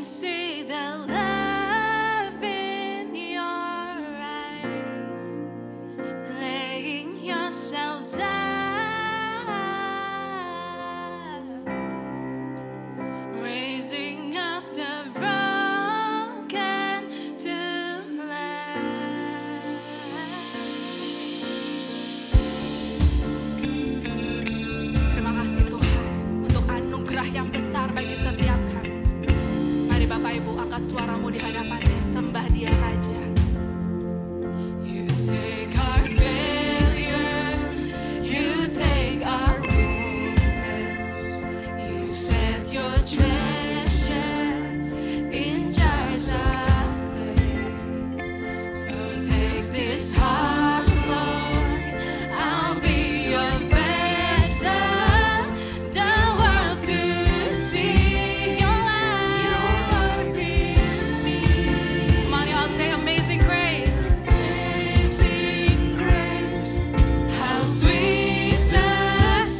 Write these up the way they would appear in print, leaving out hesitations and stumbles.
see the love in your eyes, laying yourself down, raising up the broken to life. Terima kasih Tuhan untuk anugerah yang besar bagi setiap kami. Mari Bapak Ibu angkat suaramu di hadapannya, sembah Dia Raja. You take our failure, you take our weakness, you set your treasure in jars of clay. So take this heart, Lord, I'll be your vessel, the world to see your light. Come on, y'all, say Amazing Grace. Amazing grace, how sweet the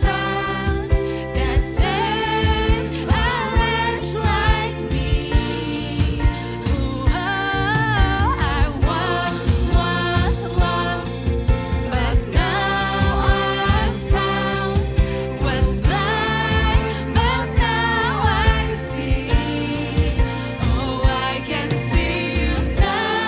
sound that saved a wretch like me. Ooh, oh, I once was lost, but now I'm found. Was blind, but now I see. Oh, I can see you now.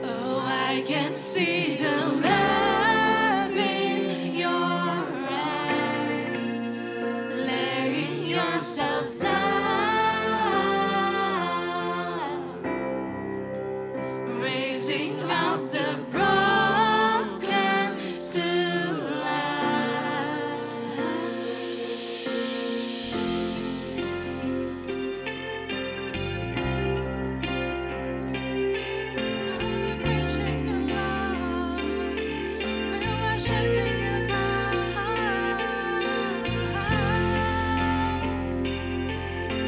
Oh, I can see the love in your eyes, laying yourself down, raising up the broken to life. We worship you, Lord. We worship you, God.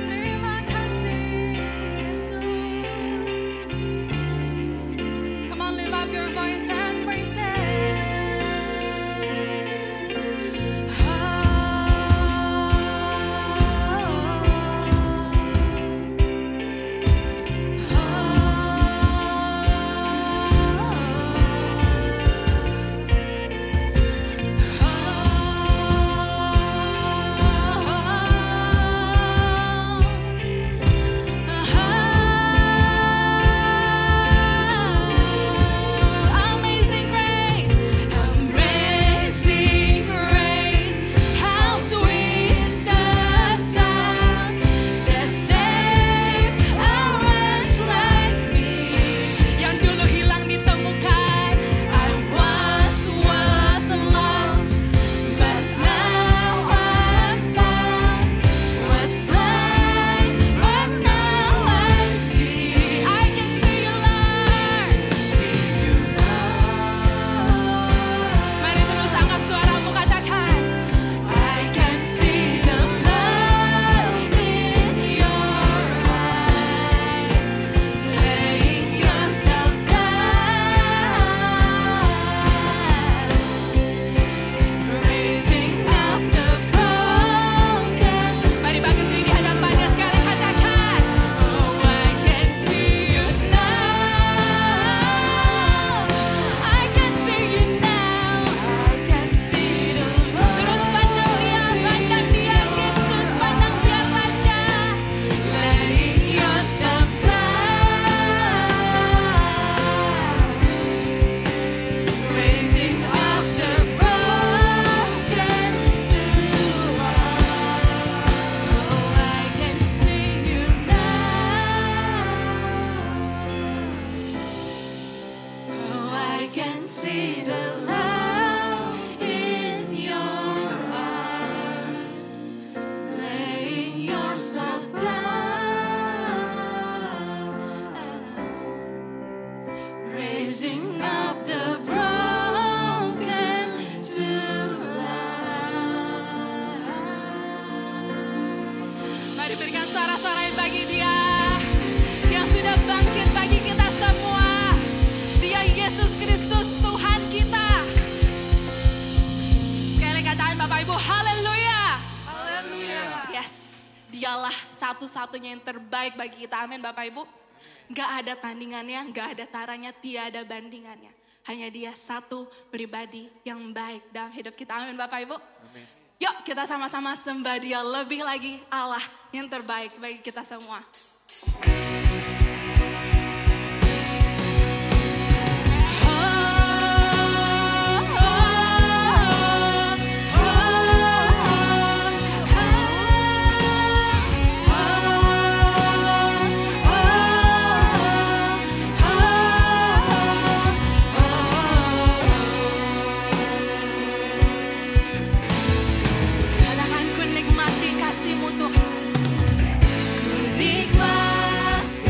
Terima kasih, Yesus. Come on, lift up your voice and praise Him. Amazing grace, amazing grace, how sweet the sound that saved a wretch like me. Yang dulu hilang ditemukan. I once was lost, but now I'm found. Was blind, but now I see. I can see you, Lord. Mari terus angkat suaramu, katakan, I can see the love in your eyes, laying yourself down, raising up the broken. Mari bangkit berdiri di hadapannya sekali, katakan, oh, I can see you now. I can see you now. I can see the Lord. Terus pandang Dia, Yesus, pandang Dia Raja. Laying yourself down, raising up the broken to life. Oh, I can see you now. Oh, I can see the love in your eyes, laying yourself down, raising up the broken to life. Mari berikan suara-suara yang bagi Dia yang sudah bangkit bagi kita semua. Dia Yesus Kristus, Tuhan kita. Sekali katakan Bapak Ibu, haleluya. Haleluya. dialah satu-satunya yang terbaik bagi kita. Amin Bapak Ibu. Gak ada tandingannya, gak ada taranya, tiada bandingannya. Hanya dia satu pribadi yang baik dalam hidup kita. Amin Bapak Ibu. Amin. Yuk kita sama-sama sembah dia lebih lagi, Allah yang terbaik bagi kita semua. Nikmati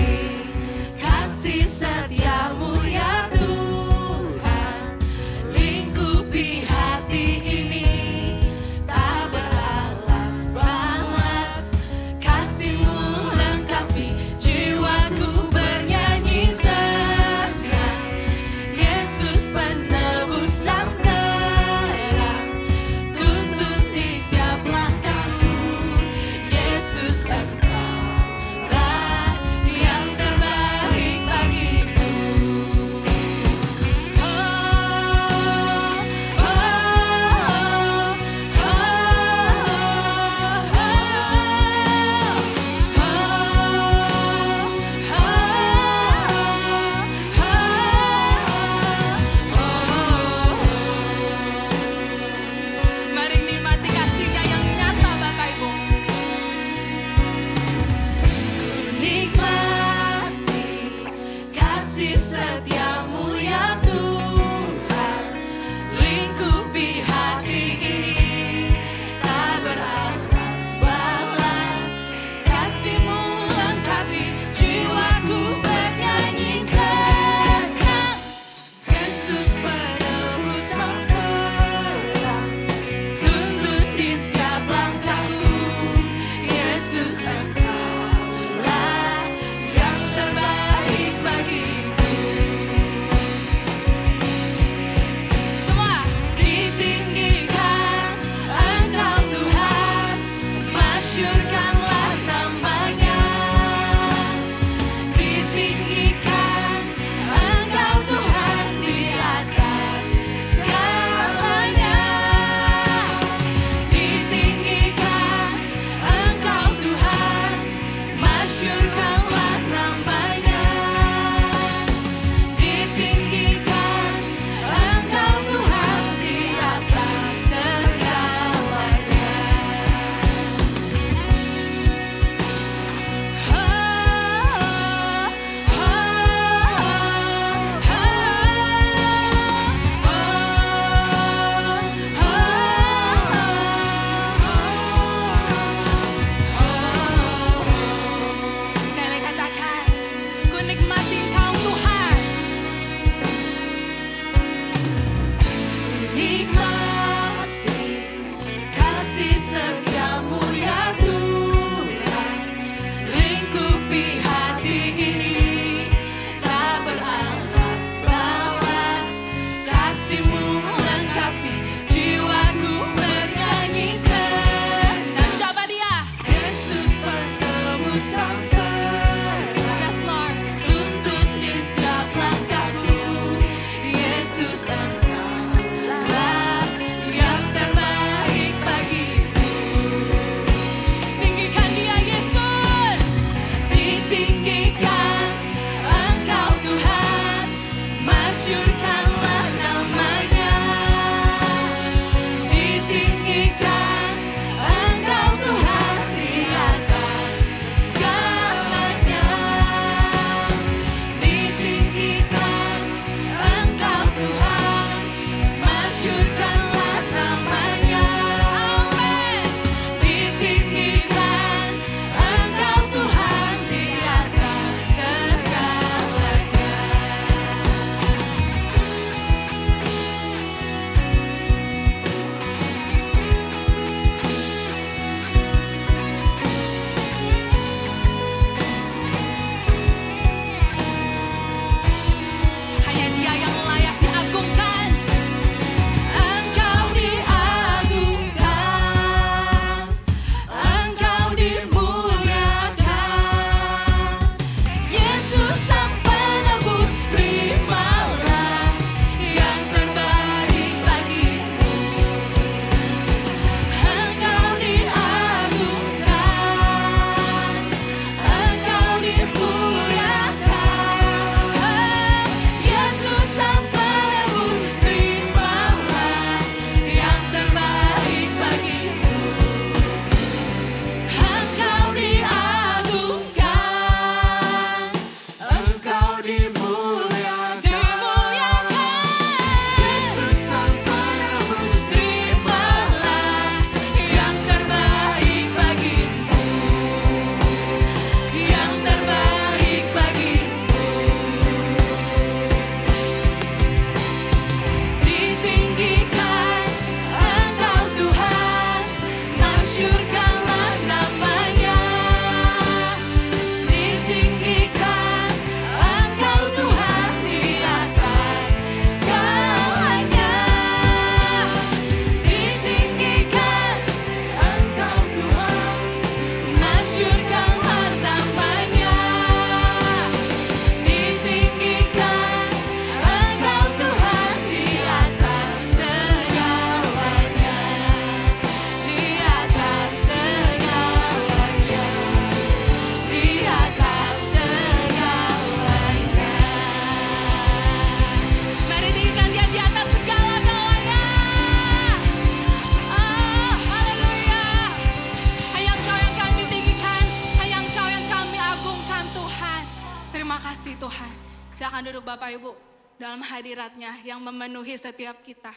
masuk Bapak Ibu dalam hadirat-Nya yang memenuhi setiap kita.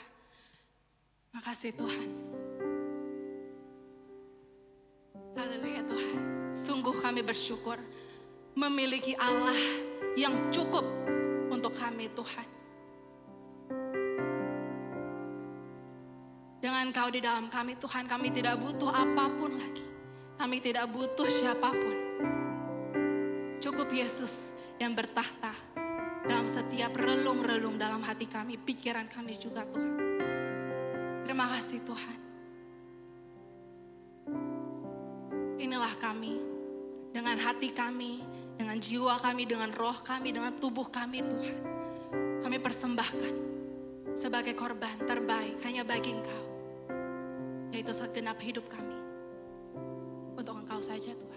Makasih Tuhan. Haleluya Tuhan. Sungguh kami bersyukur memiliki Allah yang cukup untuk kami Tuhan. Dengan Kau di dalam kami Tuhan, kami tidak butuh apapun lagi. Kami tidak butuh siapapun. Cukup Yesus yang bertahta dalam setiap relung-relung dalam hati kami, pikiran kami juga Tuhan. Terima kasih Tuhan. Inilah kami, dengan hati kami, dengan jiwa kami, dengan roh kami, dengan tubuh kami Tuhan. Kami persembahkan sebagai korban terbaik hanya bagi Engkau. Yaitu segenap hidup kami. Untuk Engkau saja Tuhan.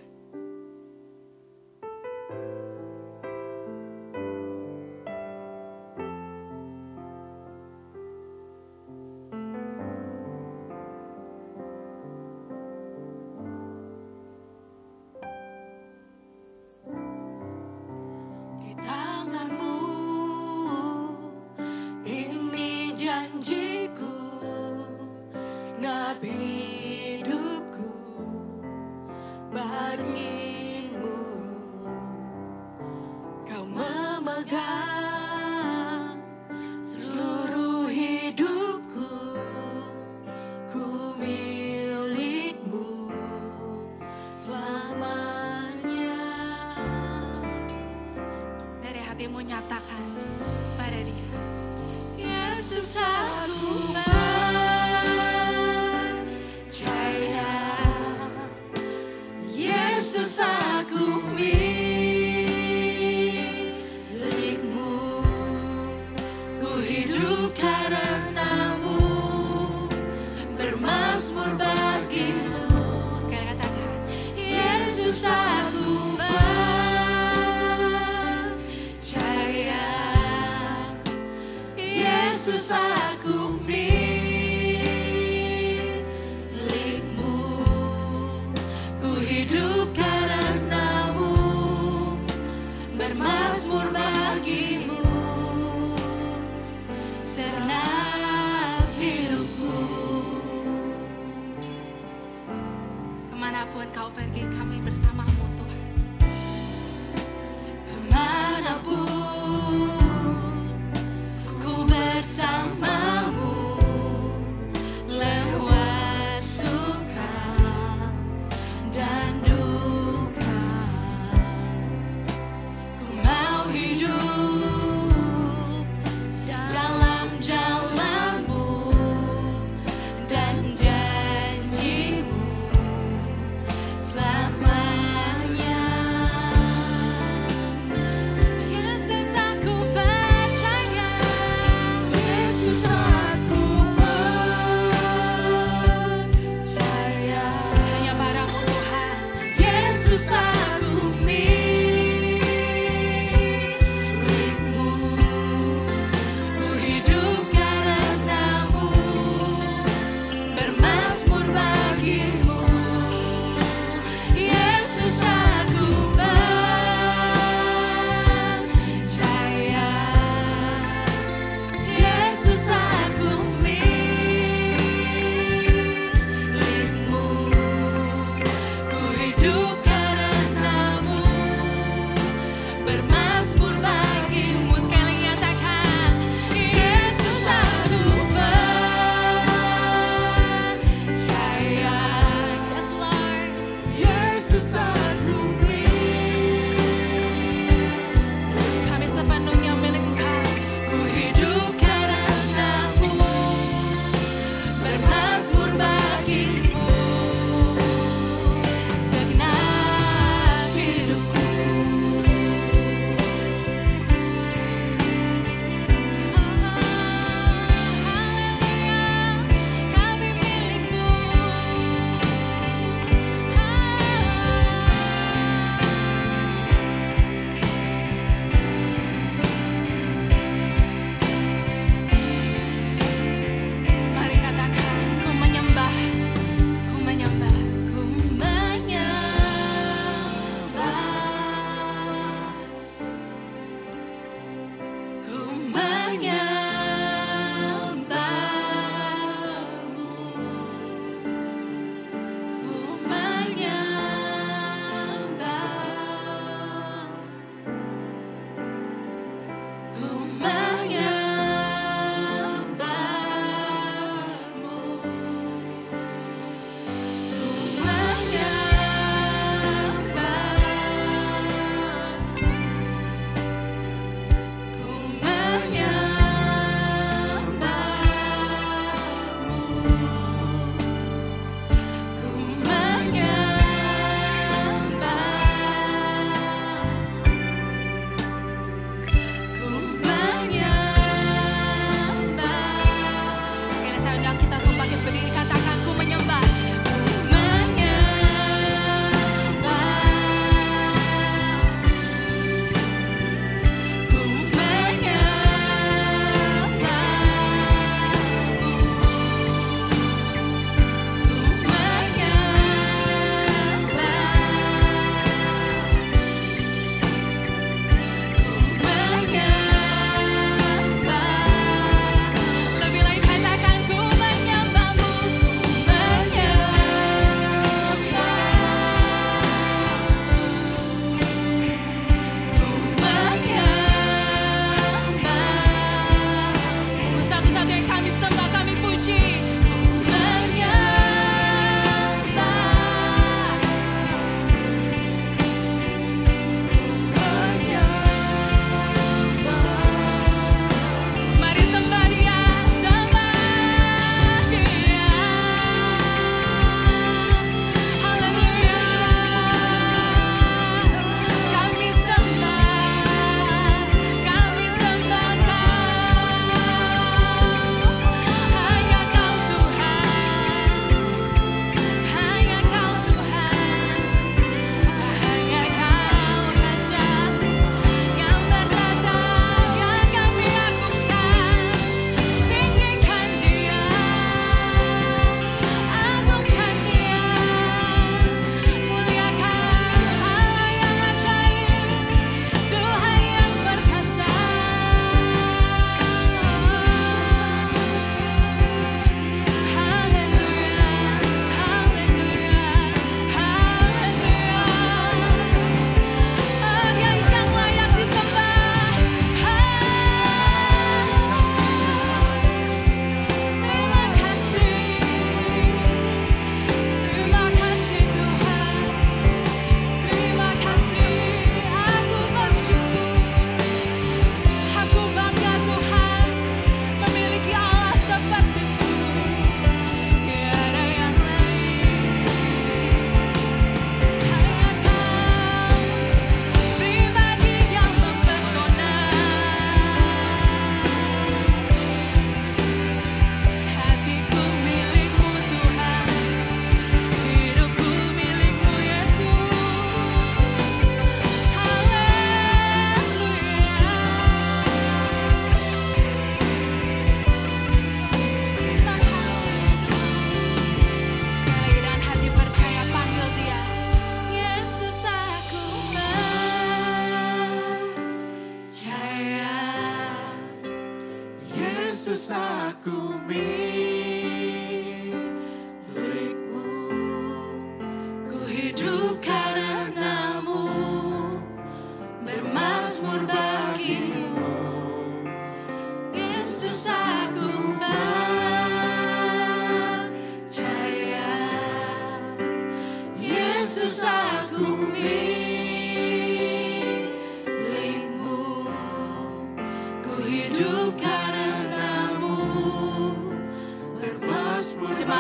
Hatimu nyatakan pada Dia. Yesus aku percaya, Yesus aku milikmu, ku hidup karenamu, bermazmur bagimu. Sekali katakan, Yesus aku Yesus aku milikmu, ku hidup karenamu, bermazmur bagimu, segenap hidupku. Kemanapun Kau pergi, kami bersamamu Tuhan. Kemanapun bersamamu, lewat suka dan duka, ku mau hidup dalam jalanmu dan janjimu selamanya.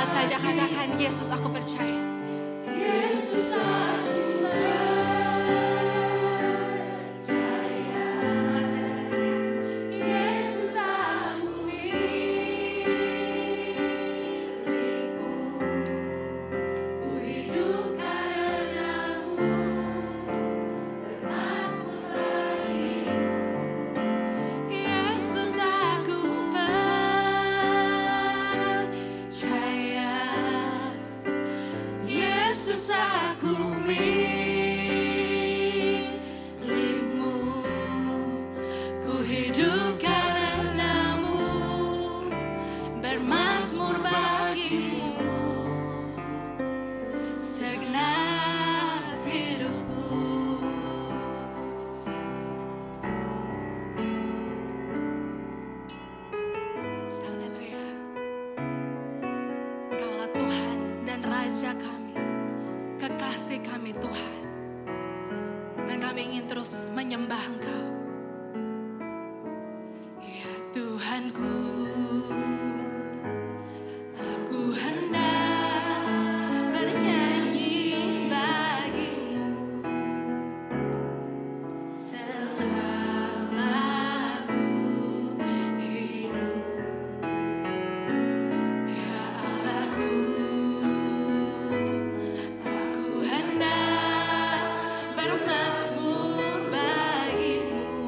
saja katakan, Yesus aku percaya. Yesus aku percaya, Yesus aku milikmu, ku hidup karenamu, bermasmur bagimu. Yesus aku percaya, Yesus aku milikmu, ku hidup karenamu, bermasmur bagimu, segenap hidupku. Haleluya. Engkaulah Tuhan dan Raja kami, kekasih kami Tuhan. Dan kami ingin terus menyembah Engkau. Ya Tuhanku, aku hendak bernyanyi bagimu selama aku hidup. Ya Allahku, aku hendak bermasmur bagimu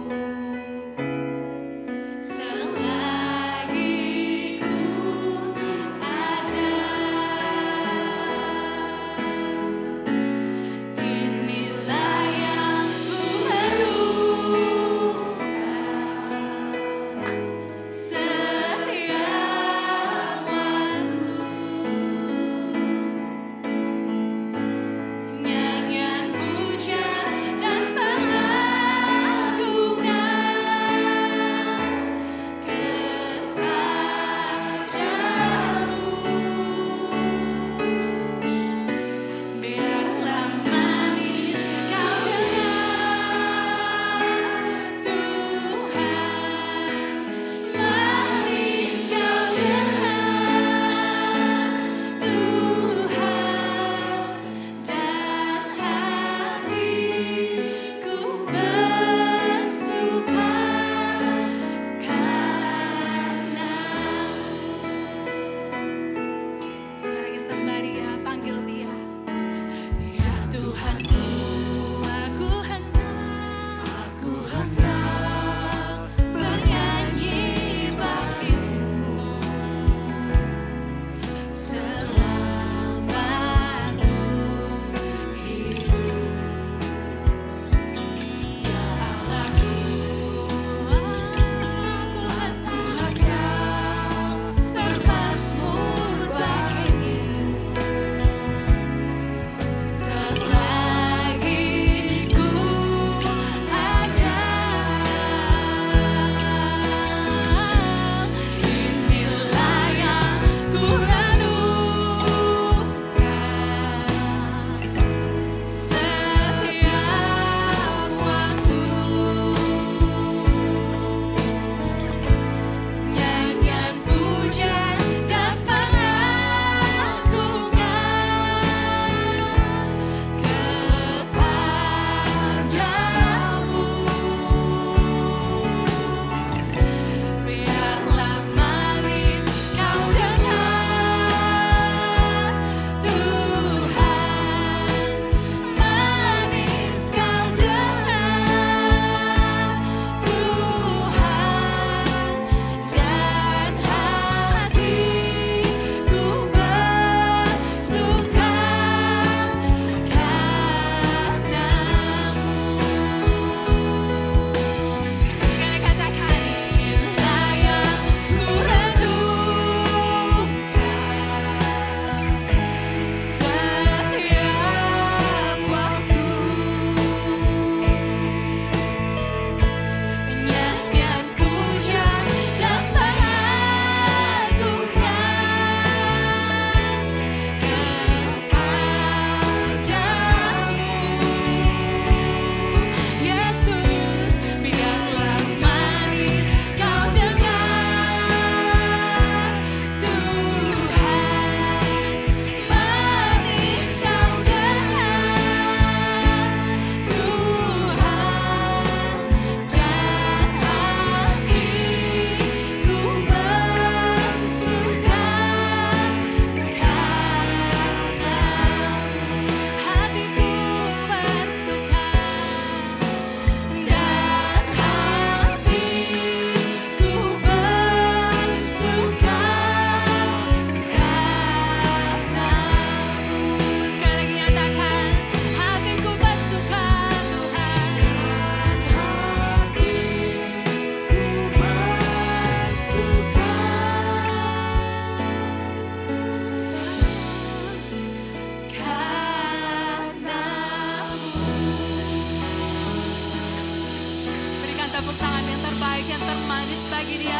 yang termanis bagi Dia,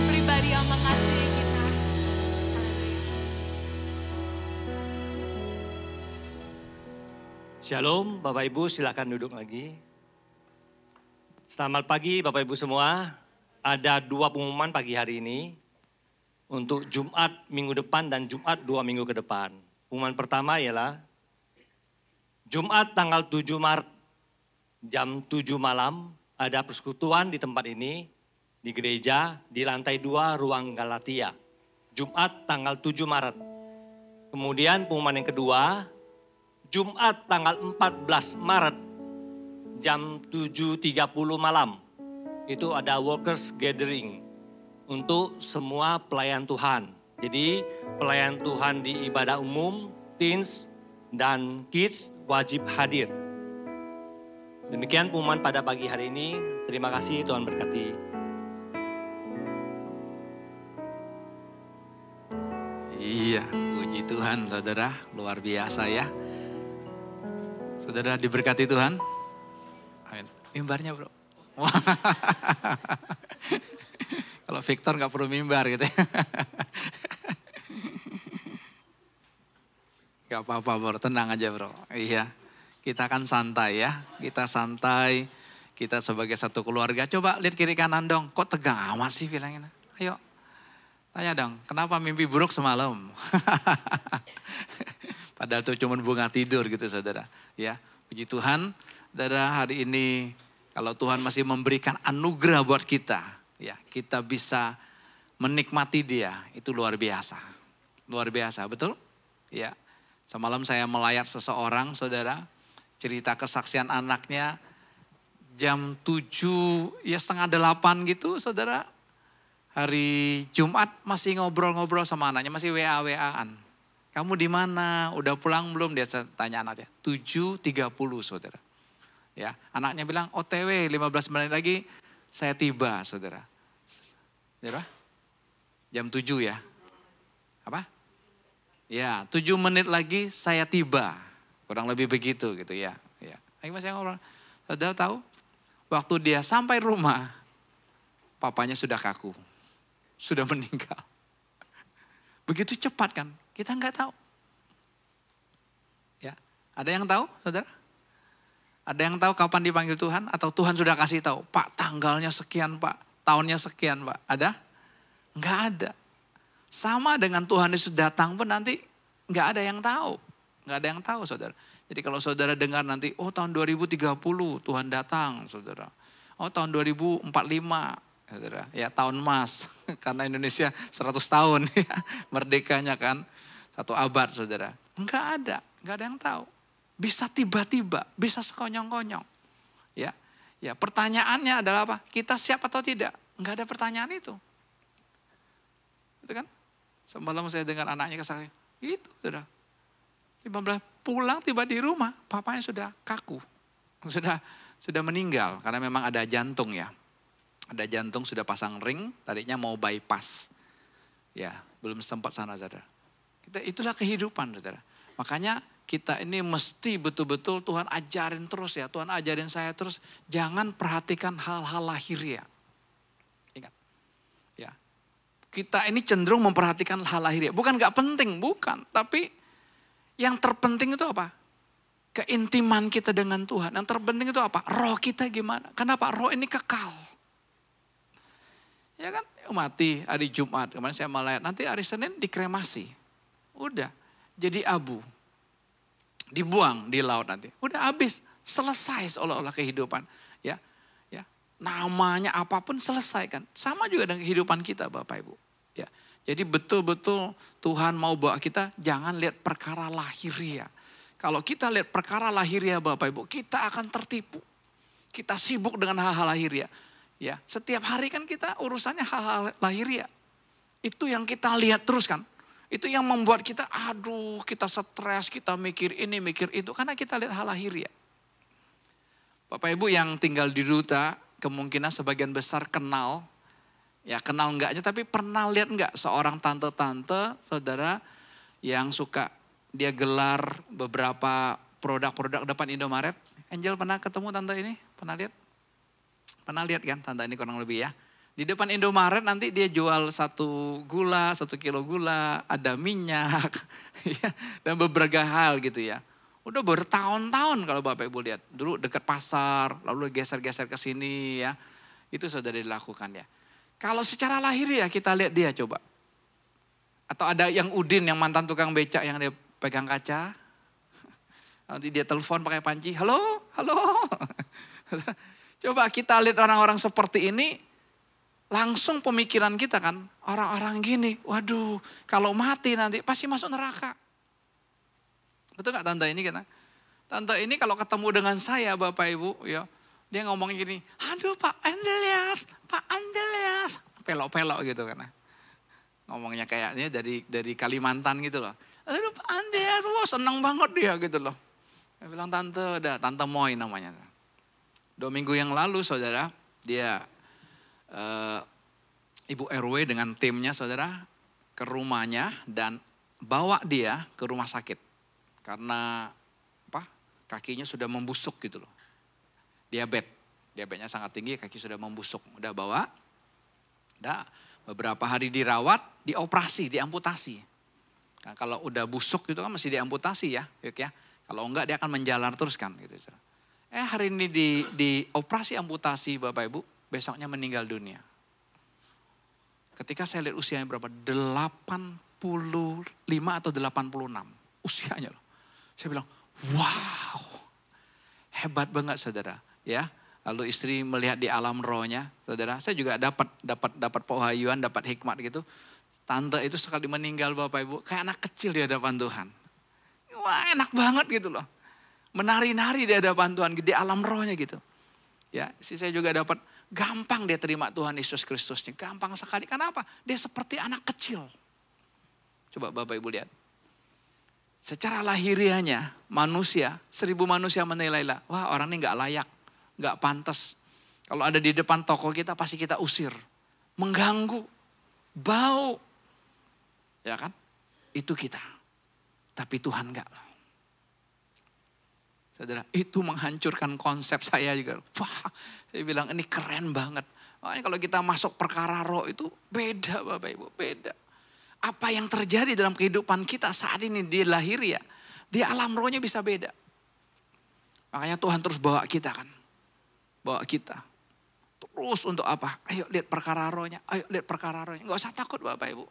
pribadi yang mengasihi kita. Shalom, Bapak Ibu silakan duduk lagi. Selamat pagi Bapak Ibu semua. Ada 2 pengumuman pagi hari ini untuk Jumat minggu depan dan Jumat 2 minggu ke depan. Pengumuman pertama ialah Jumat tanggal 7 Maret jam 7 malam ada persekutuan di tempat ini di gereja di lantai 2 ruang Galatia. Jumat tanggal 7 Maret. Kemudian pengumuman yang kedua Jumat tanggal 14 Maret jam 7.30 malam. Itu ada workers gathering untuk semua pelayan Tuhan. Jadi pelayan Tuhan di ibadah umum, teens dan kids wajib hadir. Demikian pengumuman pada pagi hari ini. Terima kasih, Tuhan berkati. Iya, puji Tuhan saudara, luar biasa ya. Saudara diberkati Tuhan. Amin. Mimbarnya bro. Kalau Victor gak perlu mimbar gitu ya. Gak apa-apa bro, tenang aja bro. Iya, kita kan santai ya. Kita santai, kita sebagai satu keluarga. Coba lihat kiri kanan dong, kok tegang amat sih bilangin. Ayo, tanya dong, kenapa mimpi buruk semalam? Padahal itu cuma bunga tidur gitu saudara. Ya, puji Tuhan, saudara hari ini kalau Tuhan masih memberikan anugerah buat kita, ya kita bisa menikmati Dia, itu luar biasa. Luar biasa, betul? Ya, semalam saya melayat seseorang saudara, cerita kesaksian anaknya jam 7, ya setengah 8 gitu saudara. Hari Jumat masih ngobrol-ngobrol sama anaknya, masih WA-WA-an. Kamu di mana? Udah pulang belum? Dia tanya anaknya. 7.30 saudara. Ya, anaknya bilang OTW 15 menit lagi saya tiba saudara. Ya, jam 7 ya. Apa? Ya, 7 menit lagi saya tiba. Kurang lebih begitu gitu ya. Ya. Ayo masih ngobrol. Saudara tahu? Waktu dia sampai rumah, papanya sudah kaku. Sudah meninggal. Begitu cepat kan? Kita nggak tahu. Ya, ada yang tahu, saudara? Ada yang tahu kapan dipanggil Tuhan? Atau Tuhan sudah kasih tahu? Pak, tanggalnya sekian, Pak. Tahunnya sekian, Pak. Ada? Nggak ada. Sama dengan Tuhan Yesus datang pun nanti nggak ada yang tahu. Nggak ada yang tahu, saudara. Jadi kalau saudara dengar nanti, oh tahun 2030 Tuhan datang, saudara. Oh tahun 2045, saudara. Ya tahun emas, karena Indonesia 100 tahun ya, merdekanya kan. 1 abad saudara. Enggak ada yang tahu. Bisa tiba-tiba, bisa sekonyong-konyong. Ya, ya pertanyaannya adalah apa? Kita siap atau tidak? Enggak ada pertanyaan itu. Itu kan? Semalam saya dengar anaknya kesaksian. Itu saudara. 15 pulang tiba di rumah, papanya sudah kaku. Sudah meninggal karena memang ada jantung ya. Ada jantung sudah pasang ring, tadinya mau bypass. Ya, belum sempat sana saudara. Itulah kehidupan saudara. Makanya kita ini mesti betul-betul Tuhan ajarin terus ya. Tuhan ajarin saya terus. Jangan perhatikan hal-hal lahiriah. Ingat. Ya. Kita ini cenderung memperhatikan hal lahiriah. Bukan gak penting, bukan. Tapi yang terpenting itu apa? Keintiman kita dengan Tuhan. Yang terpenting itu apa? Roh kita gimana? Kenapa? Roh ini kekal. Ya kan? Mati hari Jumat. Kemarin saya melayat. Nanti hari Senin dikremasi. Udah. Jadi abu. Dibuang di laut nanti. Udah habis. Selesai seolah-olah kehidupan. Ya. Ya. Namanya apapun selesai kan. Sama juga dengan kehidupan kita Bapak Ibu. Ya. Jadi betul-betul Tuhan mau bawa kita. Jangan lihat perkara lahiriah. Kalau kita lihat perkara lahiriah Bapak Ibu. Kita akan tertipu. Kita sibuk dengan hal-hal lahiriah. Ya, setiap hari kan kita urusannya hal-hal lahiriah. Itu yang kita lihat terus kan. Itu yang membuat kita, aduh kita stres, kita mikir ini, mikir itu. Karena kita lihat hal lahiriah. Bapak Ibu yang tinggal di Duta, kemungkinan sebagian besar kenal. Ya kenal enggaknya, tapi pernah lihat enggak seorang tante-tante, saudara, yang suka dia gelar beberapa produk-produk depan Indomaret. Angel pernah ketemu tante ini? Pernah lihat? Pernah lihat kan tante ini kurang lebih ya. Di depan Indomaret nanti dia jual 1 kilo gula, ada minyak, ya, dan beberapa hal gitu ya. Udah bertahun-tahun kalau Bapak Ibu lihat. Dulu dekat pasar, lalu geser-geser ke sini ya. Itu sudah dilakukan ya. Kalau secara lahir ya kita lihat dia coba. Atau ada yang Udin yang mantan tukang becak yang dia pegang kaca. Nanti dia telepon pakai panci, halo, halo. Coba kita lihat orang-orang seperti ini. Langsung pemikiran kita kan, orang-orang gini, waduh kalau mati nanti pasti masuk neraka. Betul gak tante ini kita? Tante ini kalau ketemu dengan saya Bapak Ibu, ya, dia ngomong gini, aduh Pak Andreas, pelok-pelok gitu kan. Ngomongnya kayaknya dari Kalimantan gitu loh. Aduh Pak Andreas, wah seneng banget dia gitu loh. Dia bilang Tante Moy namanya. 2 minggu yang lalu saudara, dia Ibu RW dengan timnya saudara ke rumahnya dan bawa dia ke rumah sakit. Karena kakinya sudah membusuk gitu loh. Diabetesnya sangat tinggi, kaki sudah membusuk. Udah bawa, beberapa hari dirawat, dioperasi, diamputasi. Nah, kalau udah busuk gitu kan mesti diamputasi ya. Kalau enggak dia akan menjalar terus kan. Gitu. Hari ini dioperasi amputasi Bapak Ibu. Besoknya meninggal dunia. Ketika saya lihat usianya berapa? 85 atau 86 usianya loh. Saya bilang, wow, hebat banget saudara. Ya, lalu istri melihat di alam rohnya, saudara. Saya juga dapat pewahyuan, dapat hikmat gitu. Tante itu sekali meninggal Bapak Ibu, kayak anak kecil di hadapan Tuhan. Wah, enak banget gitu loh. Menari-nari di hadapan Tuhan, di alam rohnya gitu. Ya, saya juga dapat gampang dia terima Tuhan Yesus Kristusnya. Gampang sekali. Kenapa? Dia seperti anak kecil. Coba Bapak Ibu lihat. Secara lahiriahnya manusia, 1000 manusia menilailah. Wah orang ini gak layak, gak pantas. Kalau ada di depan toko kita pasti kita usir. Mengganggu, bau. Ya kan? Itu kita. Tapi Tuhan gak. Saudara, itu menghancurkan konsep saya juga. Wah, saya bilang ini keren banget. Makanya kalau kita masuk perkara roh itu beda Bapak Ibu, beda. Apa yang terjadi dalam kehidupan kita saat ini di lahiriah, di alam rohnya bisa beda. Makanya Tuhan terus bawa kita kan. Bawa kita. Terus untuk apa? Ayo lihat perkara rohnya, ayo lihat perkara rohnya. Gak usah takut Bapak Ibu.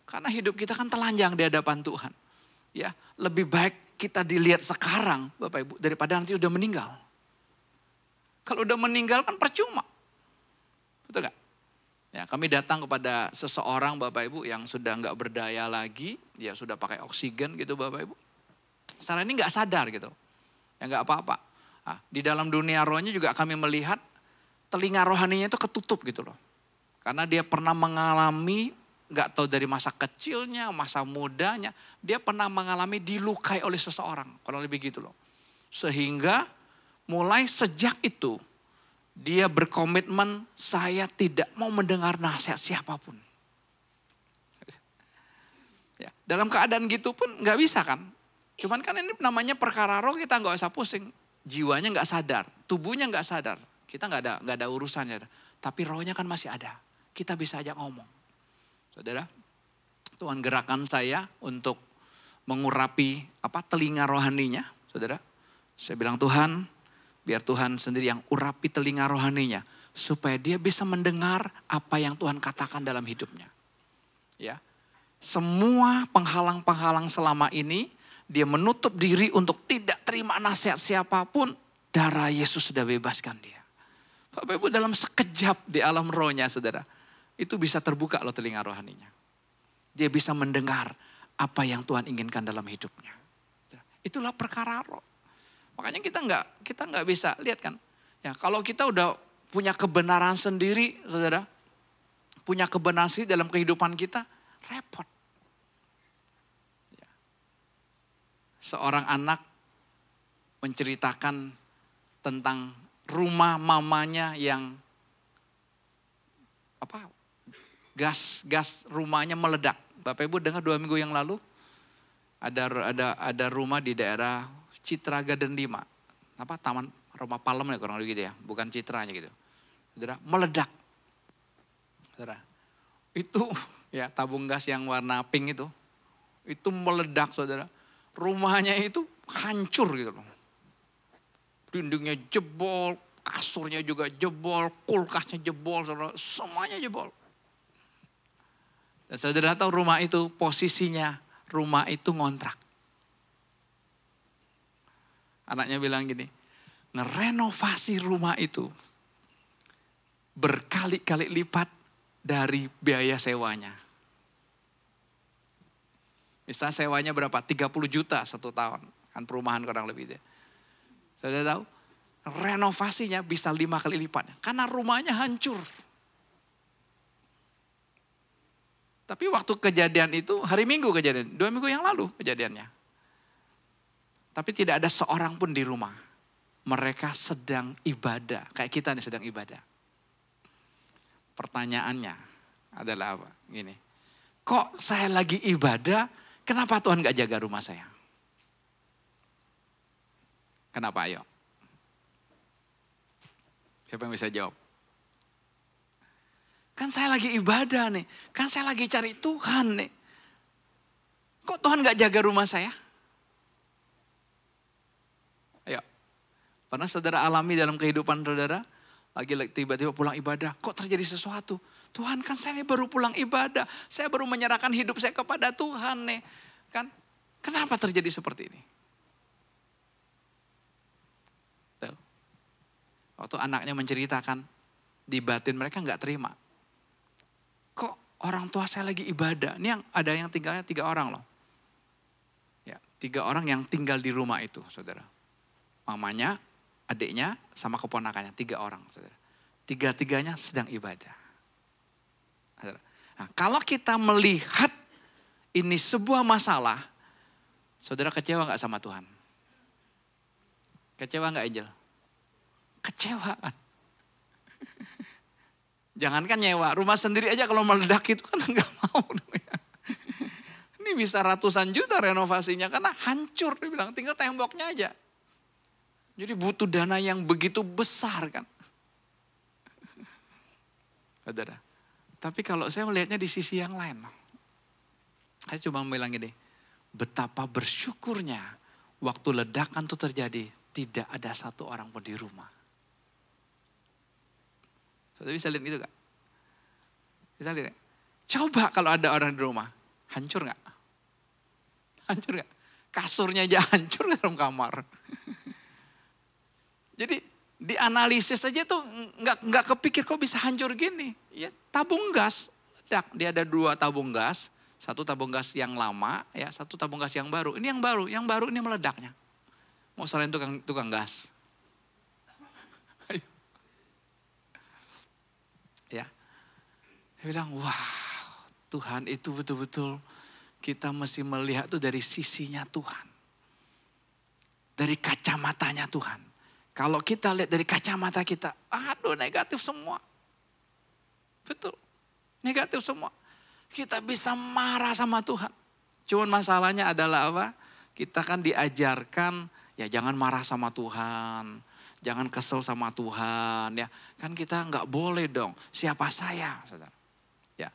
Karena hidup kita kan telanjang di hadapan Tuhan. Ya, lebih baik kita dilihat sekarang Bapak Ibu daripada nanti udah meninggal. Kalau udah meninggal kan percuma. Betul gak? Ya, kami datang kepada seseorang Bapak Ibu yang sudah gak berdaya lagi. Ya sudah pakai oksigen gitu Bapak Ibu. Secara ini gak sadar gitu. Ya gak apa-apa. Nah, di dalam dunia rohnya juga kami melihat telinga rohaninya itu ketutup gitu loh. Karena dia pernah mengalami, gak tahu dari masa kecilnya, masa mudanya, dia pernah mengalami dilukai oleh seseorang. Kurang lebih gitu loh. Sehingga mulai sejak itu, dia berkomitmen, saya tidak mau mendengar nasihat siapapun. Ya, dalam keadaan gitu pun gak bisa kan. Cuman kan ini namanya perkara roh, kita gak usah pusing. Jiwanya gak sadar, tubuhnya gak sadar. Kita gak ada urusannya. Tapi rohnya kan masih ada. Kita bisa aja ngomong. Saudara, Tuhan gerakan saya untuk mengurapi telinga rohaninya. Saudara, saya bilang Tuhan, biar Tuhan sendiri yang urapi telinga rohaninya. Supaya dia bisa mendengar apa yang Tuhan katakan dalam hidupnya. Ya, semua penghalang-penghalang selama ini, dia menutup diri untuk tidak terima nasihat siapapun. Darah Yesus sudah bebaskan dia. Bapak Ibu dalam sekejap di alam rohnya saudara. Itu bisa terbuka loh telinga rohaninya. Dia bisa mendengar apa yang Tuhan inginkan dalam hidupnya. Itulah perkara roh. Makanya kita nggak bisa lihat kan. Ya, kalau kita udah punya kebenaran sendiri, saudara, punya kebenaran sendiri dalam kehidupan kita, repot. Ya. Seorang anak menceritakan tentang rumah mamanya yang gas rumahnya meledak. Bapak Ibu dengar 2 minggu yang lalu ada rumah di daerah Citra Garden 5. Taman Rumah Palem ya kurang lebih gitu ya, bukan Citranya gitu. saudara, meledak. Saudara, itu ya tabung gas yang warna pink itu meledak saudara. Rumahnya itu hancur gitu loh. Dindingnya jebol, kasurnya juga jebol, kulkasnya jebol, saudara, semuanya jebol. Dan saudara tahu rumah itu posisinya, rumah itu ngontrak. Anaknya bilang gini, ngerenovasi rumah itu berkali-kali lipat dari biaya sewanya. Misalnya sewanya berapa? 30 juta 1 tahun. Kan perumahan kurang lebih itu. Saudara tahu? Renovasinya bisa 5 kali lipatnya. Karena rumahnya hancur. Tapi waktu kejadian itu, hari Minggu kejadian. 2 minggu yang lalu kejadiannya. Tapi tidak ada seorang pun di rumah. Mereka sedang ibadah. Kayak kita nih sedang ibadah. Pertanyaannya adalah apa? Gini. Kok saya lagi ibadah, kenapa Tuhan gak jaga rumah saya? Kenapa ayo? Siapa yang bisa jawab? Kan saya lagi ibadah nih. Kan saya lagi cari Tuhan nih. Kok Tuhan gak jaga rumah saya? Ayo. Pernah saudara alami dalam kehidupan saudara? Lagi tiba-tiba pulang ibadah. Kok terjadi sesuatu? Tuhan kan saya baru pulang ibadah. Saya baru menyerahkan hidup saya kepada Tuhan nih. Kan? Kenapa terjadi seperti ini? Tuh. Waktu anaknya menceritakan. Di batin mereka gak terima. Kok orang tua saya lagi ibadah? Ini yang ada yang tinggalnya 3 orang loh. Ya, 3 orang yang tinggal di rumah itu, saudara. Mamanya, adiknya, sama keponakannya. 3 orang, saudara. 3-tiganya sedang ibadah. Saudara. Nah, kalau kita melihat ini sebuah masalah, saudara kecewa gak sama Tuhan? Kecewa gak Angel? Kecewa kan? Jangankan nyewa, rumah sendiri aja kalau meledak itu kan enggak mau. Ini bisa ratusan juta renovasinya karena hancur, dia bilang tinggal temboknya aja. Jadi butuh dana yang begitu besar kan. Saudara, tapi kalau saya melihatnya di sisi yang lain. Saya cuma bilang gini, betapa bersyukurnya waktu ledakan itu terjadi, tidak ada 1 orang pun di rumah. Saudara bisa lihat gitu gak? Bisa lihat gak? Coba kalau ada orang di rumah, hancur gak? Hancur gak? Kasurnya aja hancur dalam kamar. Jadi dianalisis aja tuh nggak kepikir kok bisa hancur gini. Ya tabung gas, dia ada 2 tabung gas, 1 tabung gas yang lama, ya 1 tabung gas yang baru. Ini yang baru ini meledaknya. Mau selain tukang gas. Ya, saya bilang, wah Tuhan itu betul-betul kita mesti melihat tuh dari sisinya Tuhan. Dari kacamatanya Tuhan. Kalau kita lihat dari kacamata kita, aduh negatif semua. Betul, negatif semua. Kita bisa marah sama Tuhan. Cuman masalahnya adalah apa? Kita kan diajarkan, ya jangan marah sama Tuhan. Jangan kesel sama Tuhan ya. Kan kita nggak boleh dong. Siapa saya? Saudara. Ya.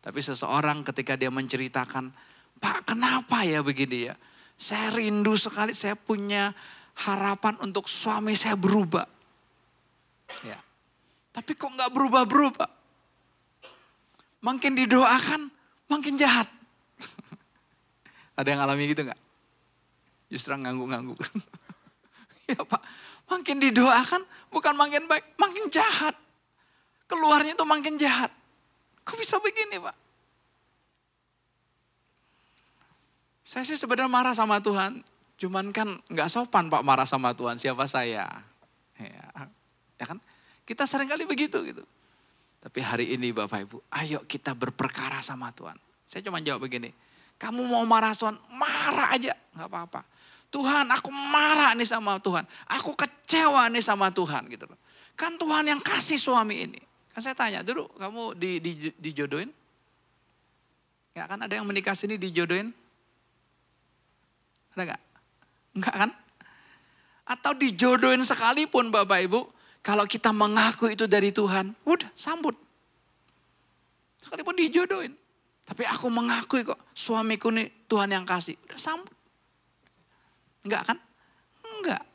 Tapi seseorang ketika dia menceritakan, Pak kenapa ya begini ya? Saya rindu sekali, saya punya harapan untuk suami saya berubah. Ya. Tapi kok nggak berubah-berubah? Makin didoakan, makin jahat. Ada yang alami gitu nggak? Justru ngangguk-ngangguk. Ya Pak. Makin didoakan bukan makin baik, makin jahat. Keluarnya itu makin jahat. Kok bisa begini Pak? Saya sih sebenarnya marah sama Tuhan. Cuman kan gak sopan Pak marah sama Tuhan, siapa saya? Ya kan? Kita sering kali begitu gitu. Tapi hari ini Bapak Ibu, ayo kita berperkara sama Tuhan. Saya cuma jawab begini, kamu mau marah Tuhan, marah aja, gak apa-apa. Tuhan aku marah nih sama Tuhan. Aku kecewa nih sama Tuhan gitu loh. Kan Tuhan yang kasih suami ini. Kan saya tanya dulu kamu dijodohin? Ya kan ada yang menikah sini dijodohin? Ada gak? Enggak kan? Atau dijodohin sekalipun Bapak Ibu. Kalau kita mengaku itu dari Tuhan, udah sambut. Sekalipun dijodohin. Tapi aku mengakui kok suamiku nih Tuhan yang kasih. Udah sambut. Enggak kan? Enggak.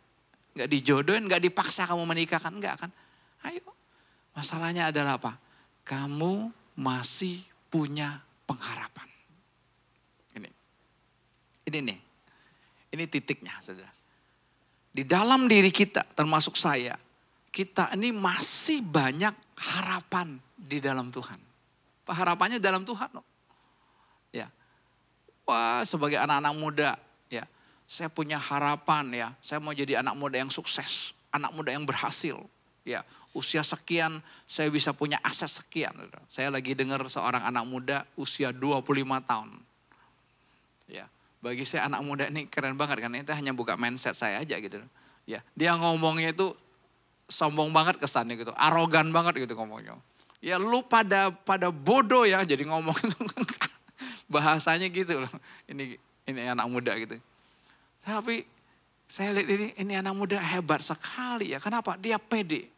Enggak dijodohin, enggak dipaksa kamu menikah kan? Enggak kan? Ayo. Masalahnya adalah apa? Kamu masih punya pengharapan. Ini nih. Ini titiknya, saudara. Di dalam diri kita, termasuk saya, kita ini masih banyak harapan di dalam Tuhan. Harapannya dalam Tuhan loh. Ya. Wah, sebagai anak-anak muda, ya, saya punya harapan ya. Saya mau jadi anak muda yang sukses, anak muda yang berhasil. Ya, usia sekian saya bisa punya aset sekian. Saya lagi dengar seorang anak muda usia 25 tahun. Ya, bagi saya anak muda ini keren banget kan. Itu hanya buka mindset saya aja gitu. Ya, dia ngomongnya itu sombong banget kesannya gitu, arogan banget gitu ngomongnya. Ya lu pada bodoh ya, jadi ngomong itu bahasanya gitu loh. Ini anak muda gitu. Tapi saya lihat ini anak muda hebat sekali ya. Kenapa? Dia pede.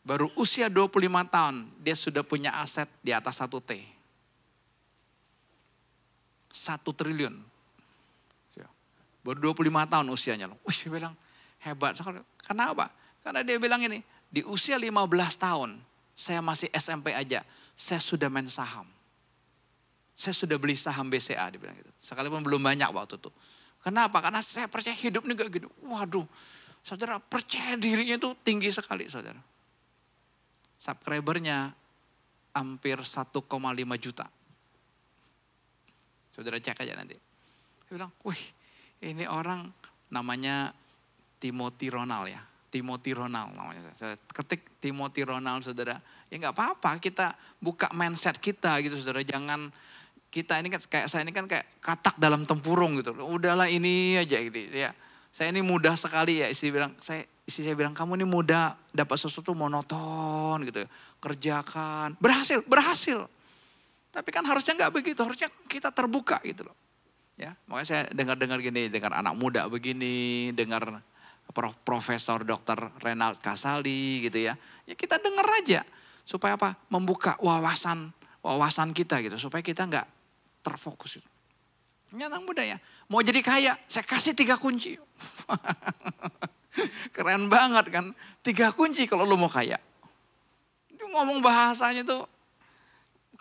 Baru usia 25 tahun dia sudah punya aset di atas 1 T. 1 triliun. Baru 25 tahun usianya loh. Wih, saya bilang hebat sekali. Kenapa? Karena dia bilang ini, di usia 15 tahun, saya masih SMP aja, saya sudah main saham. Saya sudah beli saham BCA, dia bilang gitu. Sekalipun belum banyak waktu itu. Kenapa? Karena saya percaya hidup ini gak gitu. Waduh, saudara percaya dirinya itu tinggi sekali, saudara. Subscribernya hampir 1,5 juta. Saudara cek aja nanti. Dia bilang, wih ini orang namanya Timothy Ronald ya. Timothy Ronald namanya. Saya ketik Timothy Ronald saudara. Ya gak apa-apa kita buka mindset kita gitu saudara. Jangan kita ini kan kayak saya ini kan kayak katak dalam tempurung gitu. Udahlah ini aja gitu ya. Saya ini mudah sekali ya istri saya bilang kamu ini mudah dapat sesuatu monoton gitu ya. Kerjakan. Berhasil. Tapi kan harusnya gak begitu. Harusnya kita terbuka gitu loh. Ya, makanya saya dengar gini, dengar anak muda begini, dengar Profesor Dr. Renald Kasali gitu ya. Ya kita dengar aja supaya apa? Membuka wawasan kita gitu supaya kita nggak terfokus. Ini anak muda ya, mau jadi kaya, saya kasih 3 kunci. Keren banget kan, 3 kunci kalau lu mau kaya. Dia ngomong bahasanya tuh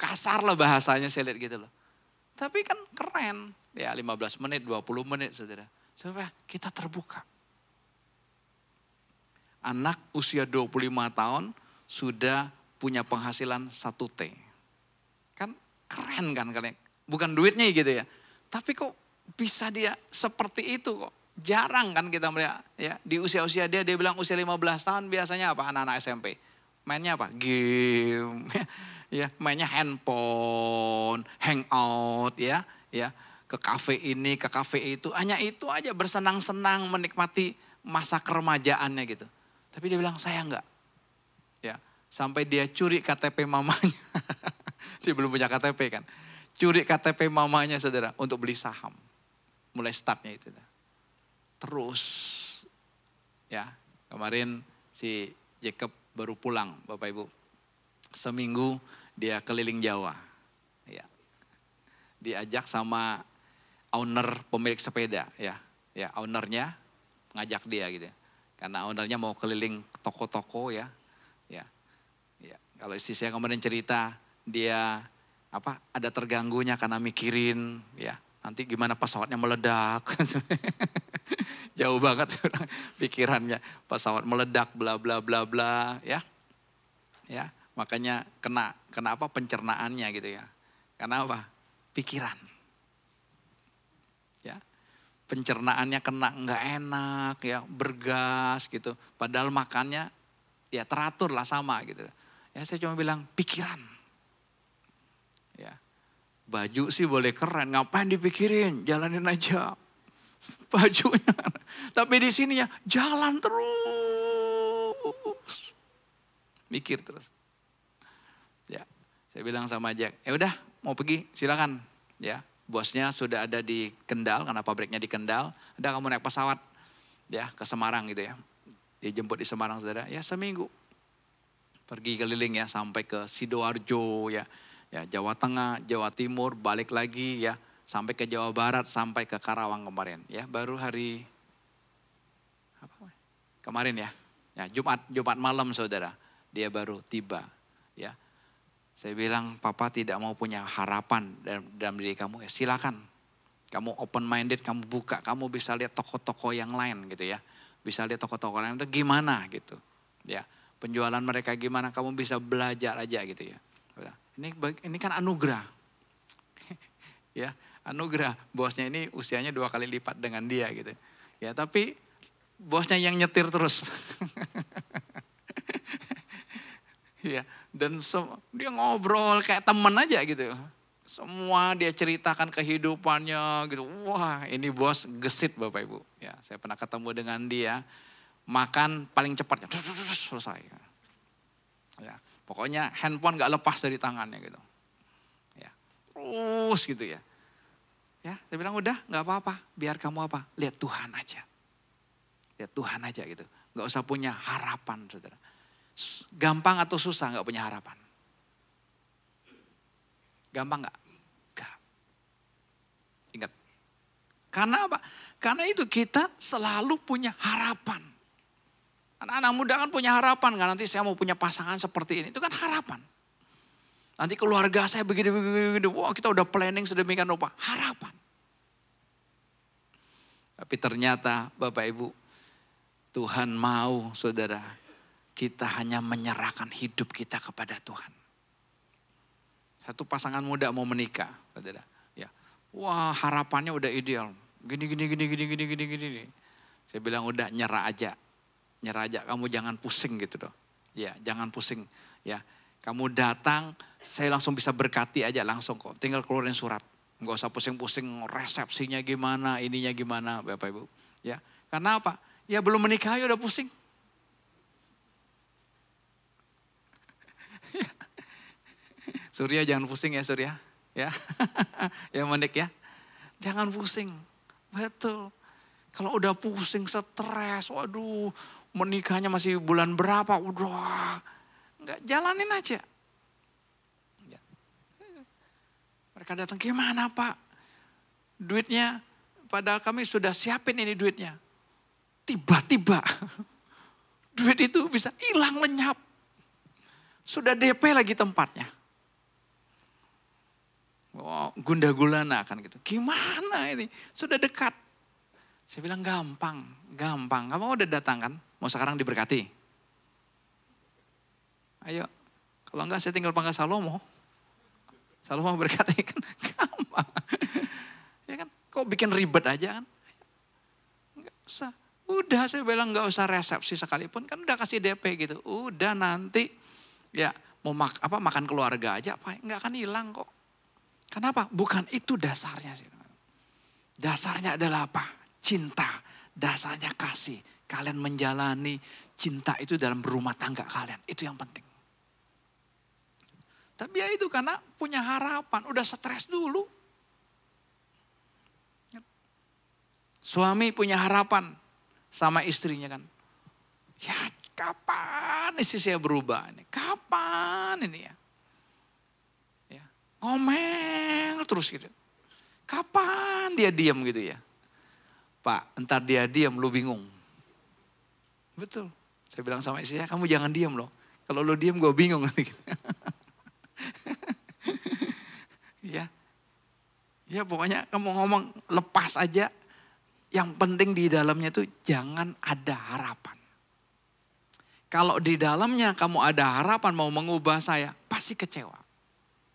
kasar lah bahasanya saya lihat gitu loh. Tapi kan keren. Ya 15 menit, 20 menit saudara. Supaya kita terbuka. Anak usia 25 tahun sudah punya penghasilan 1 T. Kan keren kan kalian. Bukan duitnya gitu ya. Tapi kok bisa dia seperti itu kok. Jarang kan kita melihat ya. Di usia-usia dia bilang usia 15 tahun biasanya apa anak-anak SMP. Mainnya apa? Game. Ya, mainnya handphone, hangout ya. Ya. Ke kafe ini, ke kafe itu. Hanya itu aja bersenang-senang menikmati masa keremajaannya gitu. Tapi dia bilang saya enggak. Ya, sampai dia curi KTP mamanya. Dia belum punya KTP kan. Curi KTP mamanya saudara untuk beli saham. Mulai startnya itu. Terus ya kemarin si Jacob baru pulang Bapak Ibu. Seminggu dia keliling Jawa. Ya. Diajak sama owner pemilik sepeda ya ownernya ngajak dia gitu karena ownernya mau keliling toko-toko ya kalau istri saya kemarin cerita dia ada terganggunya karena mikirin ya nanti gimana pesawatnya meledak jauh banget pikirannya pesawat meledak bla bla bla bla ya makanya kena apa pencernaannya gitu ya karena apa pikiran. Ya, pencernaannya kena nggak enak ya, bergas gitu. Padahal makannya ya teratur lah sama gitu. Ya saya cuma bilang pikiran. Ya, baju sih boleh keren, ngapain dipikirin, jalanin aja. Bajunya, tapi di sininya jalan terus, mikir terus. Ya, saya bilang sama Jack, ya udah mau pergi silakan, ya. Bosnya sudah ada di Kendal, karena pabriknya di Kendal. Udah kamu naik pesawat ya ke Semarang gitu ya. Dia jemput di Semarang saudara, ya seminggu. Pergi keliling ya sampai ke Sidoarjo ya. Ya Jawa Tengah, Jawa Timur, balik lagi ya. Sampai ke Jawa Barat, sampai ke Karawang kemarin. Ya baru hari kemarin ya. Ya Jumat malam saudara. Dia baru tiba ya. Saya bilang papa tidak mau punya harapan dalam diri kamu. Ya silakan. Kamu open minded, kamu buka. Kamu bisa lihat toko-toko yang lain gitu ya. Bisa lihat toko-toko lain itu gimana gitu. Ya penjualan mereka gimana, kamu bisa belajar aja gitu ya. Ini kan anugerah. Ya, anugerah. Bosnya ini usianya 2 kali lipat dengan dia gitu. Ya, tapi bosnya yang nyetir terus. Ya, dan dia ngobrol kayak temen aja gitu. Semua dia ceritakan kehidupannya gitu. Wah, ini bos gesit Bapak Ibu. Ya, saya pernah ketemu dengan dia. Makan paling cepatnya selesai. Ya, pokoknya handphone gak lepas dari tangannya gitu. Ya, terus gitu ya. Ya, saya bilang udah gak apa-apa, biar kamu apa? Lihat Tuhan aja. Lihat Tuhan aja gitu. Gak usah punya harapan saudara. Gampang atau susah gak punya harapan? Gampang gak? Gak. Ingat. Karena apa? Karena itu kita selalu punya harapan. Anak-anak muda kan punya harapan kan, nanti saya mau punya pasangan seperti ini. Itu kan harapan. Nanti keluarga saya begini. Wah kita udah planning sedemikian rupa. Harapan. Tapi ternyata Bapak Ibu, Tuhan mau saudara, kita hanya menyerahkan hidup kita kepada Tuhan. Satu pasangan muda mau menikah, saudara. Ya, wah harapannya udah ideal. Gini. Saya bilang udah nyerah aja. Nyerah aja, kamu jangan pusing gitu loh. Ya, jangan pusing. Ya, kamu datang, saya langsung bisa berkati aja langsung kok. Tinggal keluarin surat. Enggak usah pusing-pusing resepsinya gimana, ininya gimana, Bapak Ibu. Ya, karena apa? Ya belum menikah ya udah pusing. Surya jangan pusing ya Surya. Ya, yang menik ya. Jangan pusing. Betul. Kalau udah pusing, stres, waduh, menikahnya masih bulan berapa, udah, enggak, jalanin aja. Ya. Mereka datang, gimana Pak? Duitnya, padahal kami sudah siapin ini duitnya. Tiba-tiba, duit itu bisa hilang lenyap. Sudah DP lagi tempatnya. Oh, gundah gulana kan gitu. Gimana ini? Sudah dekat. Saya bilang gampang. Kamu udah datang kan? Mau sekarang diberkati? Ayo. Kalau enggak saya tinggal panggil Salomo. Salomo berkati kan gampang. Ya kan? Kok bikin ribet aja kan? Enggak usah. Udah saya bilang enggak usah resepsi sekalipun. Kan udah kasih DP gitu. Udah nanti ya mau makan keluarga aja apa? Enggak akan hilang kok. Kenapa? Bukan itu dasarnya sih. Dasarnya adalah apa? Cinta, dasarnya kasih. Kalian menjalani cinta itu dalam rumah tangga kalian. Itu yang penting. Tapi ya itu karena punya harapan. Udah stres dulu. Suami punya harapan sama istrinya kan. Ya kapan istri saya berubah? Kapan ini ya? Ngomel terus gitu. Kapan dia diam gitu ya? Pak, entar dia diam lu bingung. Betul. Saya bilang sama istri saya, kamu jangan diam loh. Kalau lu diam gue bingung. Ya. Ya pokoknya kamu ngomong lepas aja. Yang penting di dalamnya itu jangan ada harapan. Kalau di dalamnya kamu ada harapan mau mengubah saya, pasti kecewa.